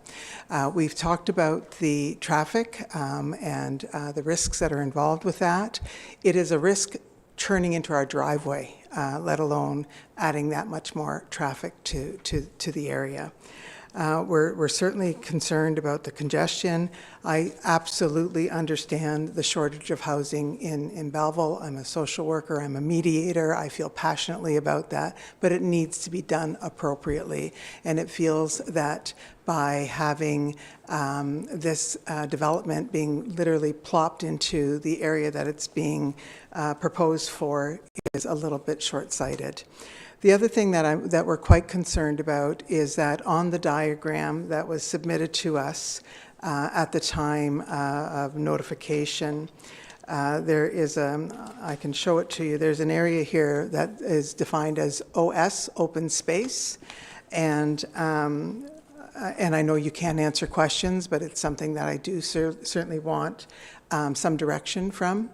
We've talked about the traffic and the risks that are involved with that. It is a risk churning into our driveway, let alone adding that much more traffic to the area. We're certainly concerned about the congestion. I absolutely understand the shortage of housing in Belleville. I'm a social worker, I'm a mediator, I feel passionately about that, but it needs to be done appropriately. And it feels that by having this development being literally plopped into the area that it's being proposed for is a little bit short-sighted. The other thing that we're quite concerned about is that on the diagram that was submitted to us at the time of notification, there is I can show it to you, there's an area here that is defined as OS, open space, and I know you can't answer questions, but it's something that I do certainly want some direction from.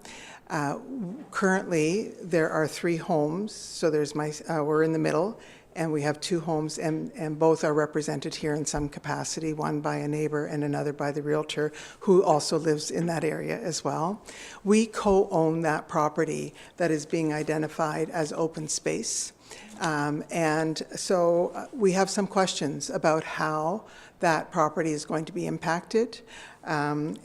Currently, there are 3 homes, so there's we're in the middle, and we have 2 homes, and both are represented here in some capacity, one by a neighbor and another by the realtor, who also lives in that area as well. We co-own that property that is being identified as open space. And so we have some questions about how that property is going to be impacted. For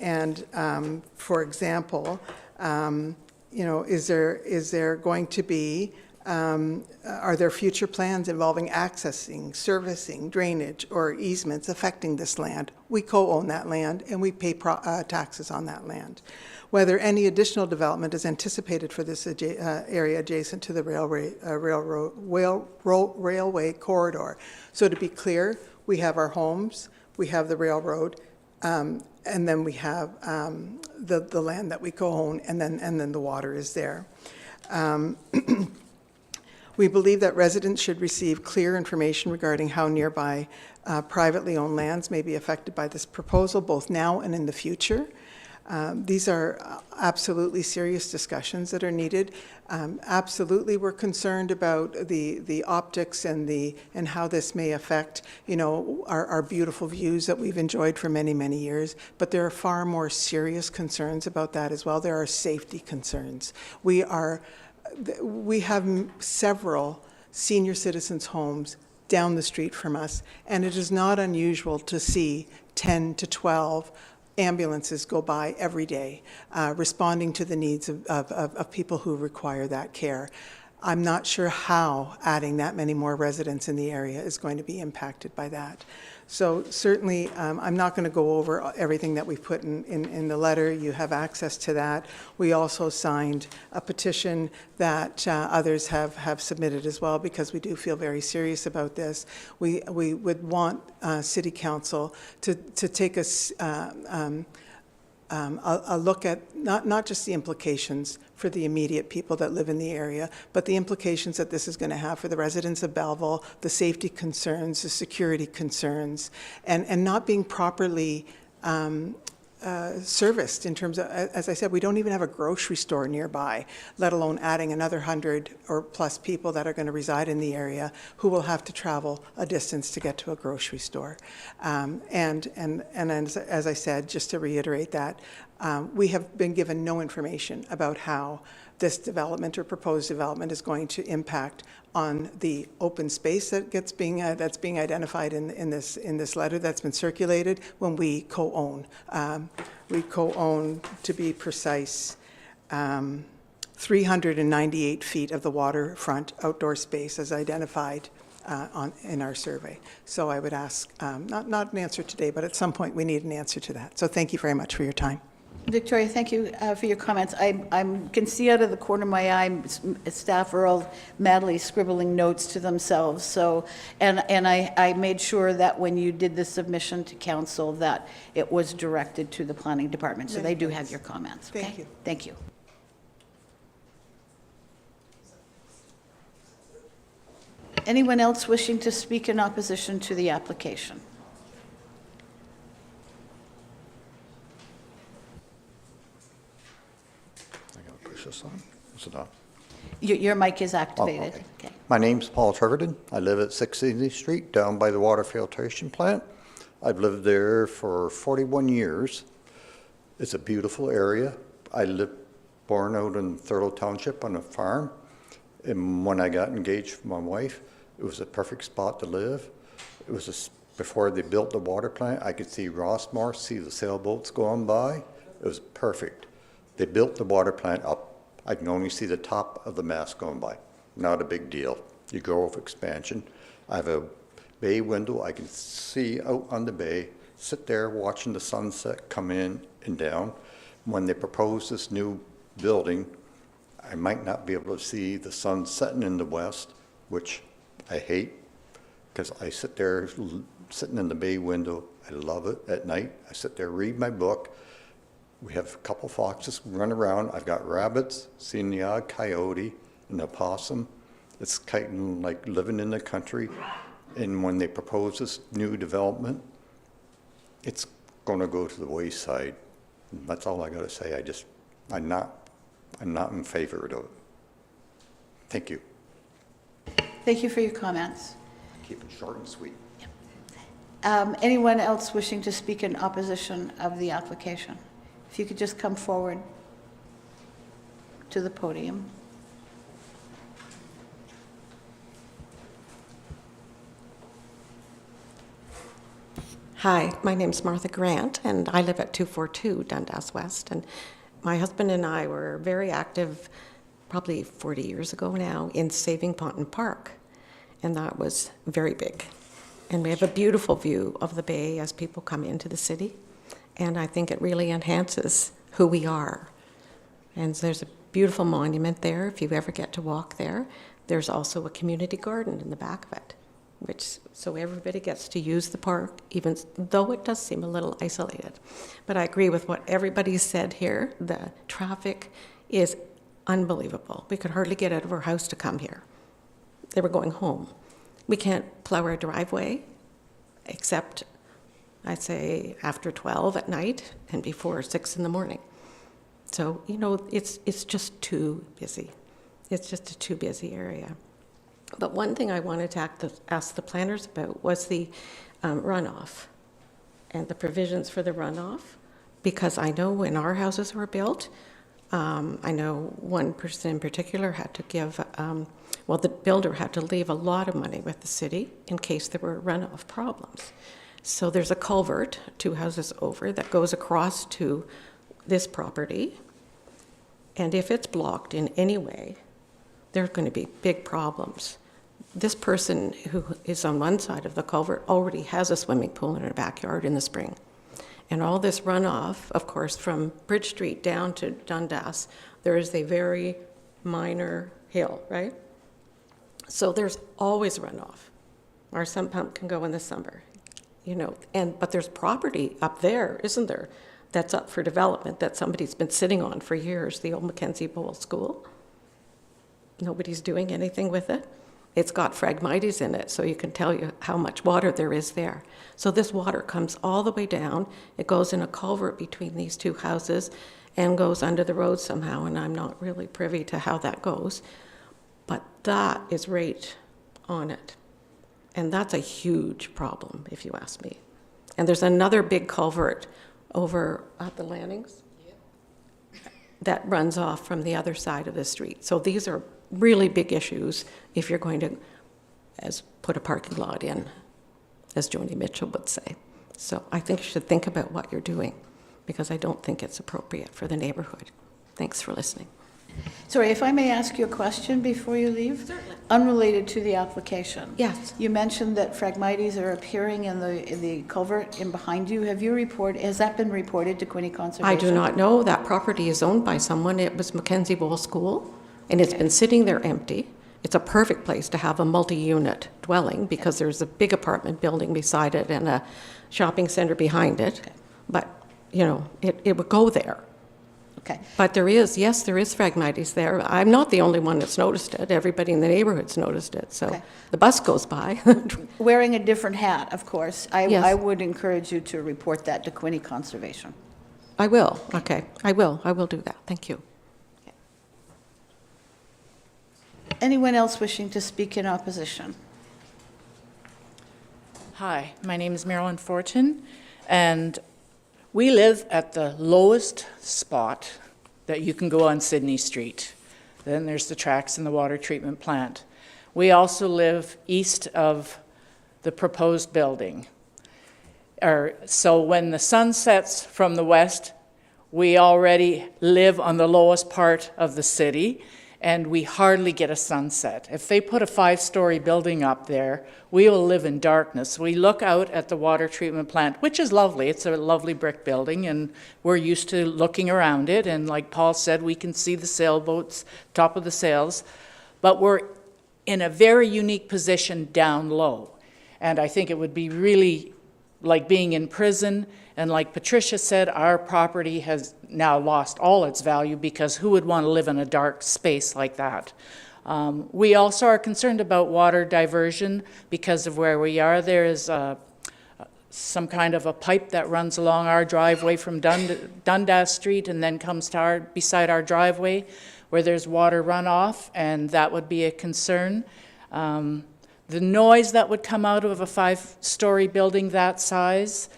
example, you know, is there going to be, are there future plans involving accessing, servicing, drainage, or easements affecting this land? We co-own that land, and we pay taxes on that land. Whether any additional development is anticipated for this area adjacent to the railway corridor. So to be clear, we have our homes, we have the railroad, and then we have the land that we co-own, and then the water is there. We believe that residents should receive clear information regarding how nearby privately owned lands may be affected by this proposal, both now and in the future. These are absolutely serious discussions that are needed. Absolutely, we're concerned about the optics and how this may affect, you know, our beautiful views that we've enjoyed for many, many years. But there are far more serious concerns about that as well. There are safety concerns. We have several senior citizens' homes down the street from us, and it is not unusual to see 10 to 12 ambulances go by every day, responding to the needs of people who require that care. I'm not sure how adding that many more residents in the area is going to be impacted by that. So certainly, I'm not going to go over everything that we've put in the letter. You have access to that. We also signed a petition that others have submitted as well, because we do feel very serious about this. We would want City Council to take a look at not just the implications for the immediate people that live in the area, but the implications that this is going to have for the residents of Belleville, the safety concerns, the security concerns, and not being properly serviced in terms of, as I said, we don't even have a grocery store nearby, let alone adding another 100 or plus people that are going to reside in the area who will have to travel a distance to get to a grocery store. And as I said, just to reiterate that, we have been given no information about how this development or proposed development is going to impact on the open space that's being identified in this letter that's been circulated when we co-own. We co-own, to be precise, 398 feet of the waterfront outdoor space as identified in our survey. So I would ask, not an answer today, but at some point we need an answer to that. So thank you very much for your time. Victoria, thank you for your comments. I can see out of the corner of my eye, staff are all madly scribbling notes to themselves. So, and I made sure that when you did the submission to council that it was directed to the planning department. So they do have your comments. Okay? Thank you. Thank you. Anyone else wishing to speak in opposition to the application? it on? Your mic is activated. okay. Okay. My name's Paul Treverton. I live at 680th Street, down by the water filtration plant. I've lived there for 41 years. It's a beautiful area. Born out in Thurlow Township on a farm. And when I got engaged with my wife, it was a perfect spot to live. It was before they built the water plant. I could see Rossmore, see the sailboats going by. It was perfect. They built the water plant up. I can only see the top of the mast going by. Not a big deal. You go with expansion. I have a bay window. I can see out on the bay, sit there watching the sunset come in and down. When they proposed this new building, I might not be able to see the sun setting in the west, which I hate, because I sit there sitting in the bay window. I love it at night. I sit there, read my book. We have a couple foxes run around. I've got rabbits, seen the odd coyote and opossum. It's kind of like living in the country. And when they propose this new development, it's going to go to the wayside. That's all I got to say. I'm not in favor of it. Thank you. Thank you for your comments. Keep it short and sweet. Anyone else wishing to speak in opposition of the application? If you could just come forward to the podium. Hi, my name's Martha Grant, and I live at 242 Dundas West. And my husband and I were very active, probably 40 years ago now, in saving Ponton Park. And that was very big. And we have a beautiful view of the bay as people come into the city. And I think it really enhances who we are. And there's a beautiful monument there if you ever get to walk there. There's also a community garden in the back of it, so everybody gets to use the park, even though it does seem a little isolated. But I agree with what everybody said here. The traffic is unbelievable. We could hardly get out of our house to come here. They were going home. We can't plow our driveway, except I'd say after 12 at night and before 6 in the morning. So, it's just too busy. It's just a too busy area. But one thing I wanted to ask the planners about was the runoff and the provisions for the runoff, because I know when our houses were built, I know one person in particular had to give, the builder had to leave a lot of money with the city in case there were runoff problems. So there's a culvert 2 houses over that goes across to this property. And if it's blocked in any way, there's going to be big problems. This person who is on one side of the culvert already has a swimming pool in her backyard in the spring. And all this runoff, of course, from Bridge Street down to Dundas, there is a very minor hill, right? So there's always runoff. Our sump pump can go in the summer. But there's property up there, isn't there, that's up for development that somebody's been sitting on for years, the old Mackenzie Bowl School. Nobody's doing anything with it. It's got Phragmites in it, so you can tell you how much water there is there. So this water comes all the way down. It goes in a culvert between these 2 houses and goes under the road somehow, and I'm not really privy to how that goes. But that is right on it. And that's a huge problem, if you ask me. And there's another big culvert over at the landings that runs off from the other side of the street. So these are really big issues if you're going to put a parking lot in, as Joni Mitchell would say. So I think you should think about what you're doing, because I don't think it's appropriate for the neighborhood. Thanks for listening. Sorry, if I may ask you a question before you leave? Certainly. Unrelated to the application. Yes. You mentioned that Phragmites are appearing in the culvert in behind you. Has that been reported to Quinte Conservation? I do not know. That property is owned by someone. It was Mackenzie Bowl School, and it's been sitting there empty. It's a perfect place to have a multi-unit dwelling because there's a big apartment building beside it and a shopping center behind it. Okay. But, it would go there. Okay. But there is Phragmites there. I'm not the only one that's noticed it. Everybody in the neighborhood's noticed it. So Okay. the bus goes by. Wearing a different hat, of course. Yes. I would encourage you to report that to Quinte Conservation. I will. Okay. I will do that. Thank you. Anyone else wishing to speak in opposition? Hi, my name is Marilyn Fortin, and we live at the lowest spot that you can go on Sydney Street. Then there's the tracks and the water treatment plant. We also live east of the proposed building. So when the sun sets from the west, we already live on the lowest part of the city, and we hardly get a sunset. If they put a 5-story building up there, we will live in darkness. We look out at the water treatment plant, which is lovely. It's a lovely brick building, and we're used to looking around it. And like Paul said, we can see the sailboats, top of the sails. But we're in a very unique position down low. And I think it would be really like being in prison. And like Patricia said, our property has now lost all its value because who would want to live in a dark space like that? We also are concerned about water diversion because of where we are. There is some kind of a pipe that runs along our driveway from Dundas Street and then comes to beside our driveway where there's water runoff, and that would be a concern. The noise that would come out of a 5-story building that size,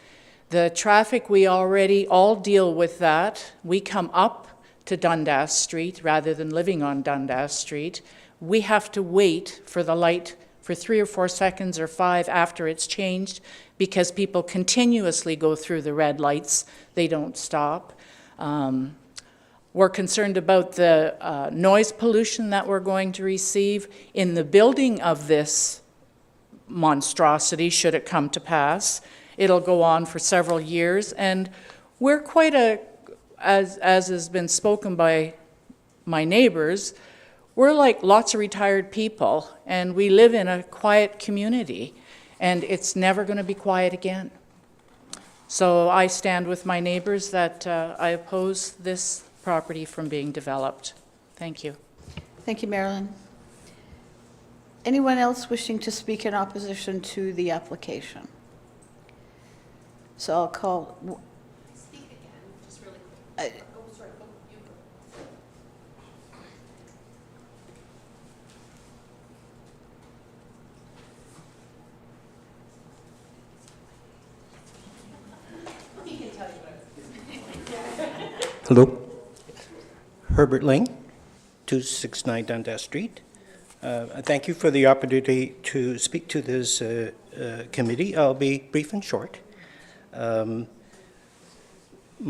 the traffic, we already all deal with that. We come up to Dundas Street rather than living on Dundas Street. We have to wait for the light for 3 or 4 seconds or 5 after it's changed because people continuously go through the red lights. They don't stop. We're concerned about the noise pollution that we're going to receive in the building of this monstrosity, should it come to pass. It'll go on for several years, and we're quite as has been spoken by my neighbors, we're like lots of retired people, and we live in a quiet community, and it's never going to be quiet again. So I stand with my neighbors that I oppose this property from being developed. Thank you. Thank you, Marilyn. Anyone else wishing to speak in opposition to the application? So I'll call. Speak again, just really quick. Sorry, you go. He can tell you what. Hello. Herbert Ling, 269 Dundas Street. Thank you for the opportunity to speak to this committee. I'll be brief and short. My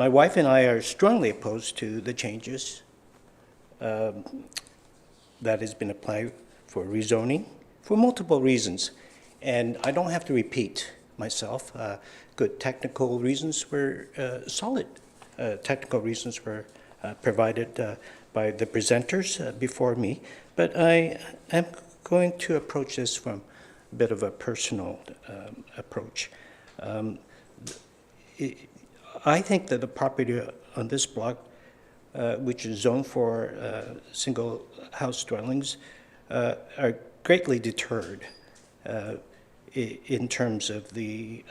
wife and I are strongly opposed to the changes that has been applied for rezoning for multiple reasons. And I don't have to repeat myself. Good technical reasons were solid. Technical reasons were provided by the presenters before me. But I am going to approach this from a bit of a personal approach. I think that the property on this block, which is zoned for single house dwellings, are greatly deterred in terms of the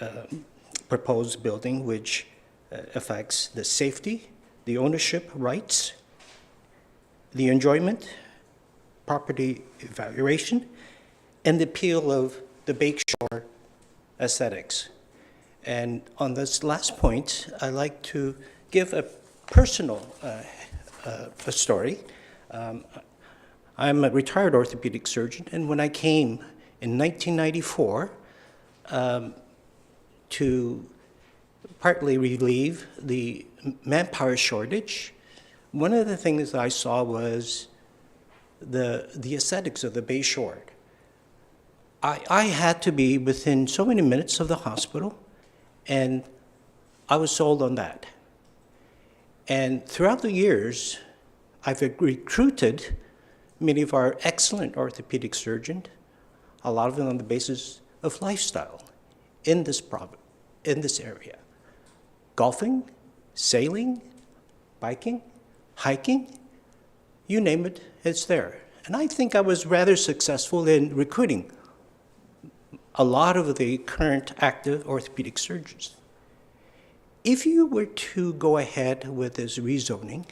proposed building, which affects the safety, the ownership rights, the enjoyment, property evaluation, and the appeal of the Bayshore aesthetics. And on this last point, I'd like to give a personal a story. I'm a retired orthopedic surgeon, and when I came in 1994 to partly relieve the manpower shortage, one of the things that I saw was the aesthetics of the Bayshore. I had to be within so many minutes of the hospital, and I was sold on that. And throughout the years, I've recruited many of our excellent orthopedic surgeons, a lot of them on the basis of lifestyle in this area. Golfing, sailing, biking, hiking, you name it, it's there. And I think I was rather successful in recruiting a lot of the current active orthopedic surgeons. If you were to go ahead with this rezoning,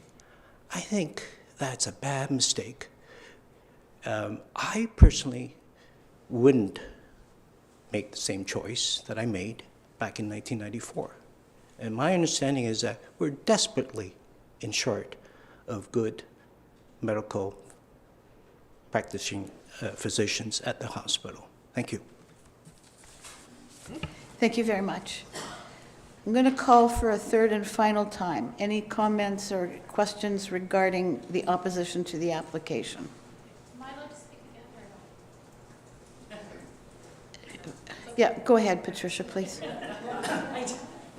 I think that's a bad mistake. I personally wouldn't make the same choice that I made back in 1994. And my understanding is that we're desperately in short of good medical practicing physicians at the hospital. Thank you. Thank you very much. I'm going to call for a third and final time. Any comments or questions regarding the opposition to the application? Am I allowed to speak again or no? Yeah, go ahead, Patricia, please. I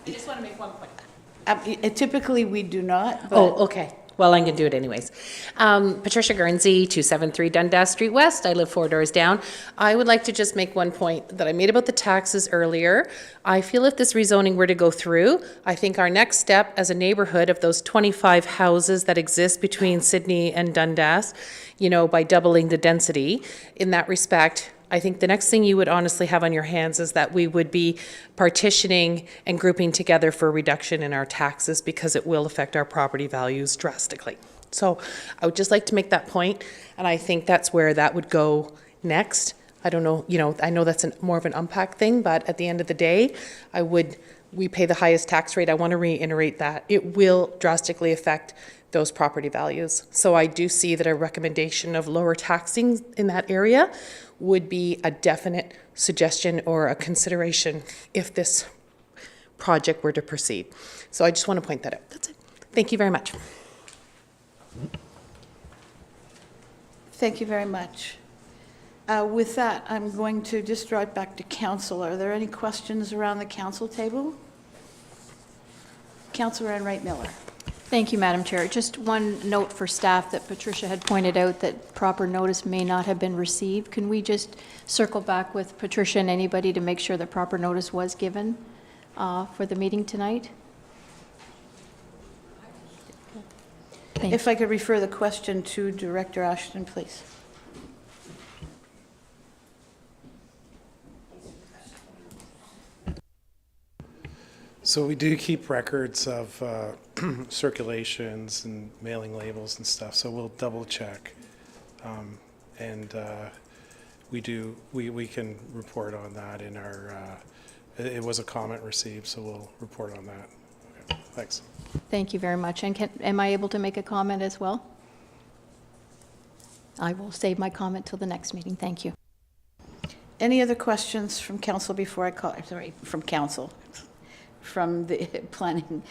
just want to make one point. Typically, we do not, but... Oh, okay. Well, I can do it anyways. Patricia Guernsey, 273 Dundas Street West. I live 4 doors down. I would like to just make one point that I made about the taxes earlier. I feel if this rezoning were to go through, I think our next step as a neighborhood of those 25 houses that exist between Sydney and Dundas, you know, by doubling the density in that respect, I think the next thing you would honestly have on your hands is that we would be partitioning and grouping together for a reduction in our taxes because it will affect our property values drastically. So I would just like to make that point, and I think that's where that would go next. I don't know, you know, I know that's more of an unpacked thing, but at the end of the day, we pay the highest tax rate. I want to reiterate that. It will drastically affect those property values. So I do see that a recommendation of lower taxing in that area would be a definite suggestion or a consideration if this project were to proceed. So I just want to point that out. That's it. Thank you very much. Thank you very much. With that, I'm going to just draw it back to council. Are there any questions around the council table? Councillor Enright Miller. Thank you, Madam Chair. Just one note for staff that Patricia had pointed out that proper notice may not have been received. Can we just circle back with Patricia and anybody to make sure that proper notice was given for the meeting tonight? If I could refer the question to Director Ashton, please. So we do keep records of circulations and mailing labels and stuff, so we'll double check. We can report on that in our, it was a comment received, so we'll report on that. Okay, thanks. Thank you very much. And am I able to make a comment as well? I will save my comment till the next meeting. Thank you. Any other questions from council before I call, sorry, from council? From the planning,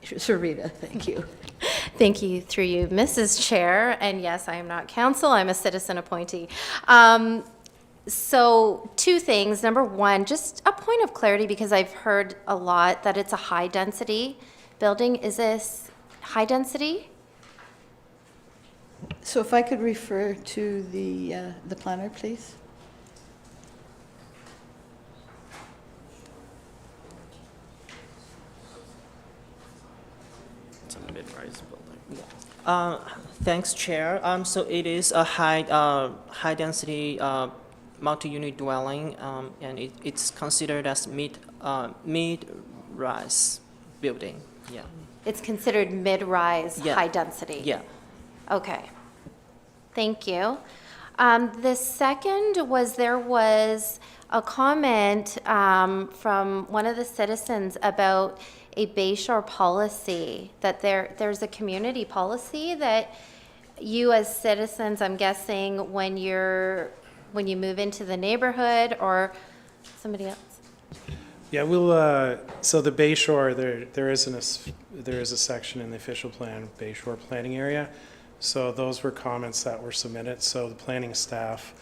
Sarita, thank you. Thank you, through you, Mrs. Chair. And yes, I am not council, I'm a citizen appointee. So 2 things. Number 1, just a point of clarity, because I've heard a lot that it's a high density building. Is this high density? So if I could refer to the planner, please. Mid-rise building. Thanks, Chair. So it is a high-density multi-unit dwelling, and it's considered as mid-rise building. Yeah. It's considered mid-rise, Yeah. high density? Yeah. Okay. Thank you. The second was there was a comment from one of the citizens about a Bayshore policy, that there's a community policy that you as citizens, I'm guessing, when you move into the neighborhood, or somebody else? Yeah, we'll, so the Bayshore, there is a section in the official plan, Bayshore planning area. So those were comments that were submitted. So the planning staff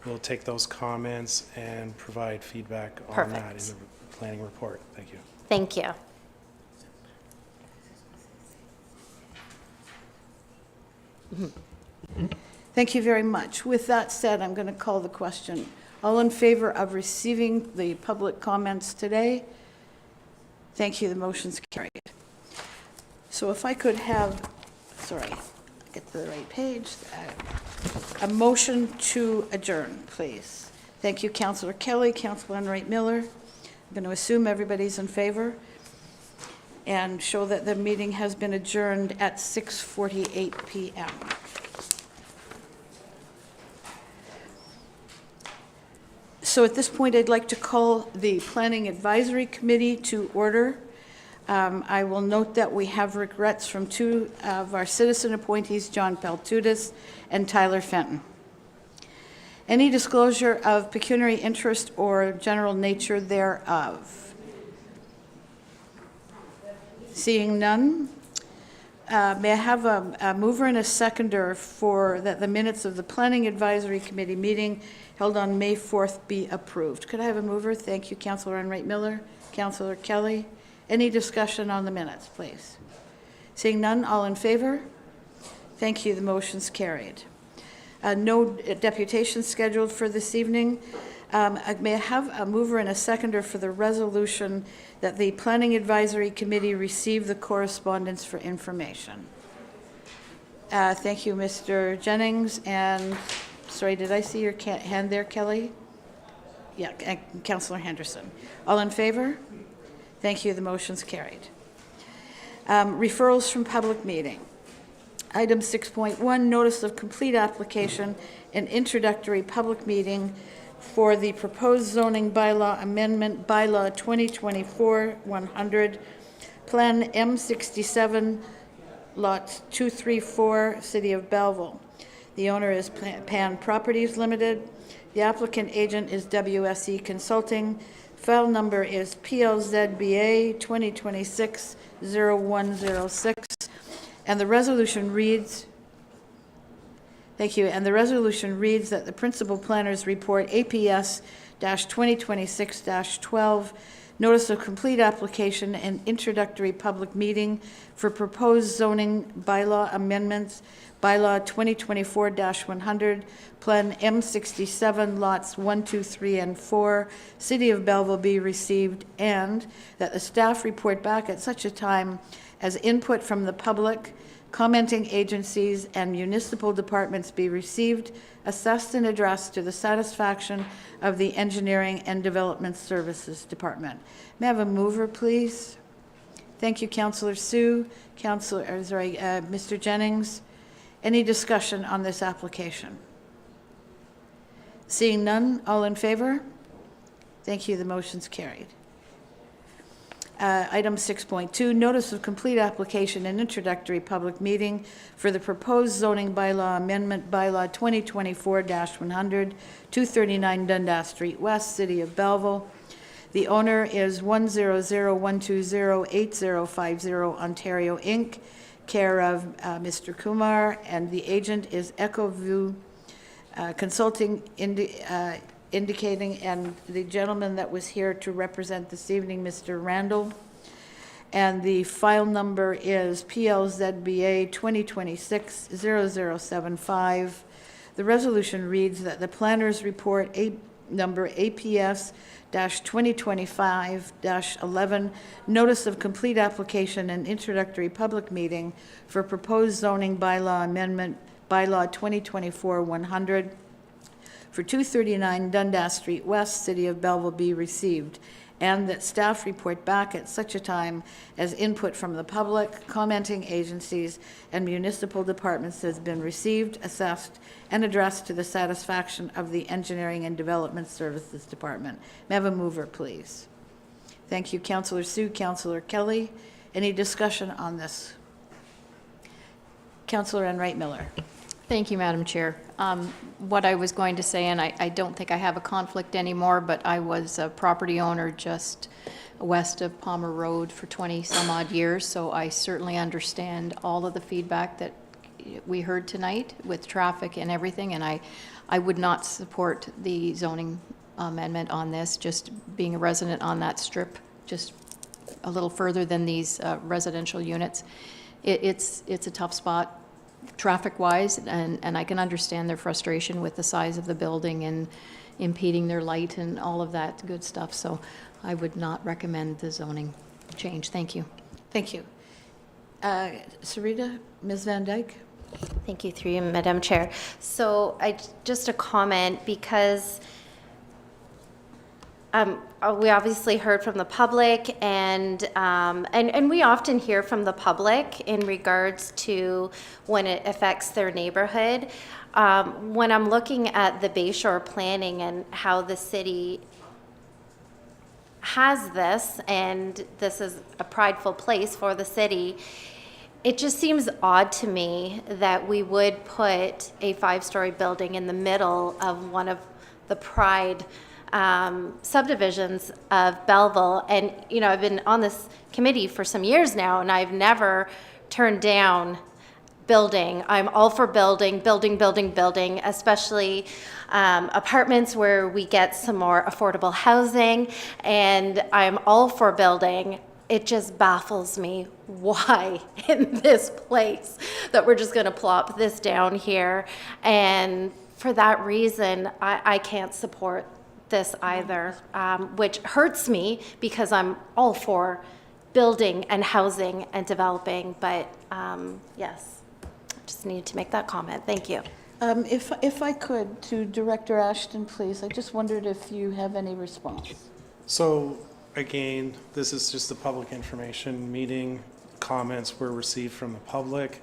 will take those comments and provide feedback on that in the planning report. Thank you. Thank you. Thank you very much. With that said, I'm going to call the question. All in favor of receiving the public comments today? Thank you. The motion's carried. So if I could have, sorry, get to the right page, a motion to adjourn, please. Thank you, Councillor Kelly, Councillor Enright Miller. I'm going to assume everybody's in favor and show that the meeting has been adjourned at 6:48 p.m. So at this point, I'd like to call the Planning Advisory Committee to order. I will note that we have regrets from two of our citizen appointees, John Peltudis and Tyler Fenton. Any disclosure of pecuniary interest or general nature thereof? Seeing none, may I have a mover and a seconder for that the minutes of the Planning Advisory Committee meeting held on May 4th be approved? Could I have a mover? Thank you, Councillor Enright Miller. Councillor Kelly. Any discussion on the minutes, please? Seeing none, all in favor? Thank you, the motion's carried. No deputations scheduled for this evening. May I have a mover and a seconder for the resolution that the Planning Advisory Committee receive the correspondence for information? Thank you, Mr. Jennings. And, sorry, did I see your hand there, Kelly? Yeah, Councillor Henderson. All in favor? Thank you, the motion's carried. Referrals from public meeting. Item 6.1, notice of complete application and introductory public meeting for the proposed zoning bylaw amendment, bylaw 2024-100, Plan M67, lots 234, City of Belleville. The owner is Pan Properties Limited. The applicant agent is WSE Consulting. File number is PLZBA 2026-0106. And the resolution reads, thank you, and the resolution reads that the Principal Planner's Report APS-2026-12, Notice of Complete Application and Introductory Public Meeting for Proposed Zoning Bylaw Amendments, Bylaw 2024-100, Plan M67, Lots 1, 2, 3, and 4, City of Belleville be received, and that the staff report back at such a time as input from the public, commenting agencies, and municipal departments be received, assessed, and addressed to the satisfaction of the Engineering and Development Services Department. May I have a mover, please? Thank you, Councillor Sue. Mr. Jennings. Any discussion on this application? Seeing none, all in favor? Thank you, the motion's carried. Item 6.2, notice of complete application and introductory public meeting for the proposed zoning bylaw amendment, bylaw 2024-100, 239 Dundas Street West, City of Belleville. The owner is 100-120-8050 Ontario Inc., care of Mr. Kumar, and the agent is EcoView Consulting, indicating, and the gentleman that was here to represent this evening, Mr. Randall. And the file number is PLZBA 2026-0075. The resolution reads that the planner's report number APS-2025-11, Notice of Complete Application and Introductory Public Meeting for Proposed Zoning Bylaw Amendment, Bylaw 2024-100, for 239 Dundas Street West, City of Belleville be received, and that staff report back at such a time as input from the public, commenting agencies, and municipal departments has been received, assessed, and addressed to the satisfaction of the Engineering and Development Services Department. May I have a mover, please? Thank you, Councillor Sue. Councillor Kelly. Any discussion on this? Councillor Enright Miller. Thank you, Madam Chair. What I was going to say, and I don't think I have a conflict anymore, but I was a property owner just west of Palmer Road for 20 some odd years, so I certainly understand all of the feedback that we heard tonight with traffic and everything, and I would not support the zoning amendment on this, just being a resident on that strip, just a little further than these residential units. It's a tough spot traffic-wise, and I can understand their frustration with the size of the building and impeding their light and all of that good stuff. So I would not recommend the zoning change. Thank you. Thank you. Sarita, Ms. Van Dyke. Thank you, through you, Madam Chair. So just a comment, because we obviously heard from the public, and we often hear from the public in regards to when it affects their neighborhood. When I'm looking at the Bayshore planning and how the city has this, and this is a prideful place for the city, it just seems odd to me that we would put a 5-story building in the middle of one of the pride subdivisions of Belleville. And, you know, I've been on this committee for some years now, and I've never turned down building. I'm all for building, especially apartments where we get some more affordable housing, and I'm all for building. It just baffles me why in this place that we're just going to plop this down here. And for that reason, I can't support this either, which hurts me because I'm all for building and housing and developing. But yes, just needed to make that comment. Thank you. If I could, to Director Ashton, please, I just wondered if you have any response. So again, this is just a public information meeting. Comments were received from the public.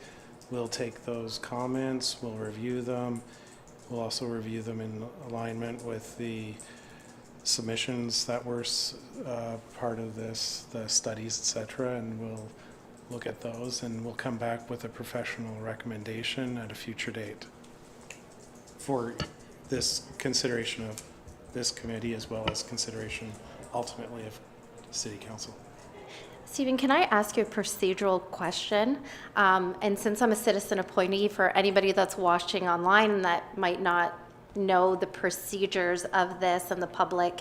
We'll take those comments, we'll review them. We'll also review them in alignment with the submissions that were part of this, the studies, et cetera, and we'll look at those, and we'll come back with a professional recommendation at a future date for this consideration of this committee, as well as consideration ultimately of City Council. Stephen, can I ask you a procedural question? And since I'm a citizen appointee, for anybody that's watching online and that might not know the procedures of this and the public,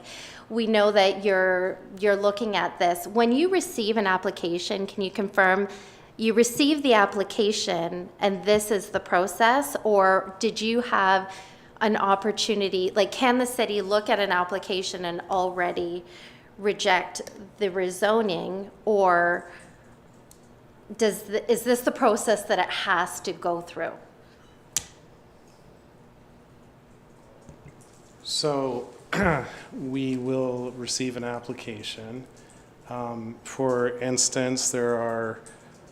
we know that you're looking at this. When you receive an application, can you confirm you received the application and this is the process, or did you have an opportunity, like can the city look at an application and already reject the rezoning, or is this the process that it has to go through? So we will receive an application. For instance, there are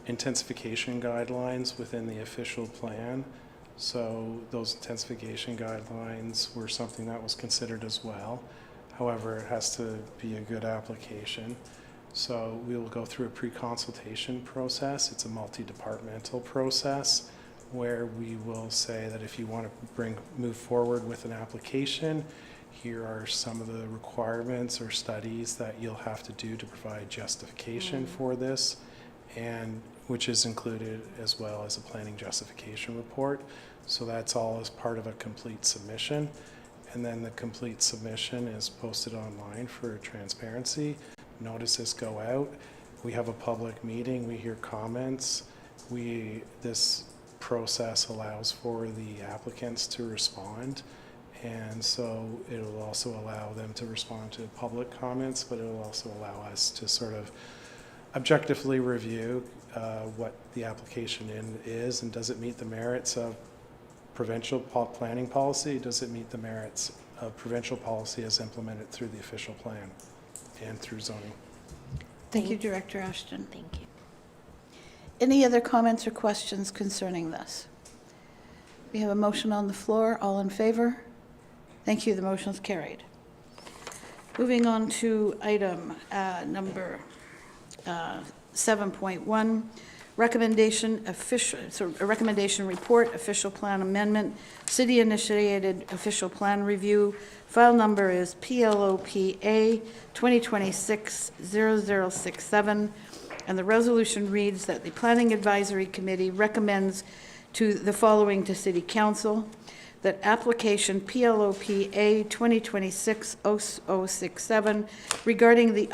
intensification guidelines within the official plan. So those intensification guidelines were something that was considered as well. However, it has to be a good application. So we will go through a pre-consultation process. It's a multi-departmental process where we will say that if you want to move forward with an application, here are some of the requirements or studies that you'll have to do to provide justification for this, and which is included as well as a planning justification report. So that's all as part of a complete submission. And then the complete submission is posted online for transparency. Notices go out. We have a public meeting. We hear comments. This process allows for the applicants to respond. And so it will also allow them to respond to public comments, but it will also allow us to sort of objectively review what the application is, and does it meet the merits of provincial planning policy? Does it meet the merits of provincial policy as implemented through the official plan and through zoning? Thank you, Director Ashton. Thank you. Any other comments or questions concerning this? We have a motion on the floor. All in favor? Thank you. The motion is carried. Moving on to item number 7.1, recommendation report, official plan amendment, city initiated official plan review. File number is PLOPA 2026-0067, and the resolution reads that the Planning Advisory Committee recommends to the following to City Council: that application PLOPA 2026-0067 regarding the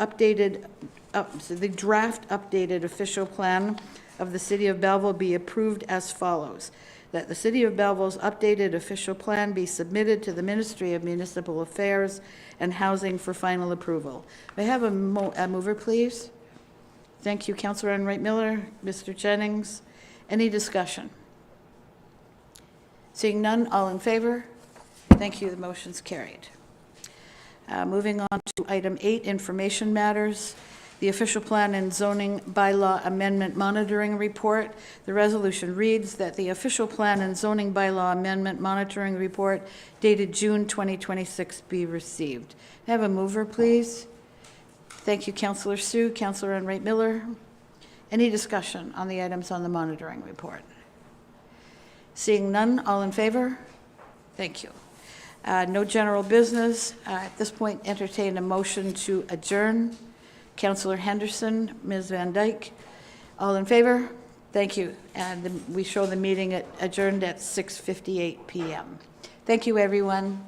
draft updated official plan of the City of Belleville be approved as follows: that the City of Belleville's updated official plan be submitted to the Ministry of Municipal Affairs and Housing for final approval. May I have a mover, please? Thank you, Councillor Enright Miller. Mr. Jennings, any discussion? Seeing none, all in favor? Thank you, the motion's carried. Moving on to item 8, information matters. The official plan and zoning bylaw amendment monitoring report. The resolution reads that the official plan and zoning bylaw amendment monitoring report dated June 2026 be received. May I have a mover, please? Thank you, Councillor Sue. Councillor Enright Miller. Any discussion on the items on the monitoring report? Seeing none, all in favor? Thank you. No general business. At this point, entertain a motion to adjourn. Councillor Henderson, Ms. Van Dyke, all in favor? Thank you. And we show the meeting adjourned at 6:58 p.m. Thank you, everyone.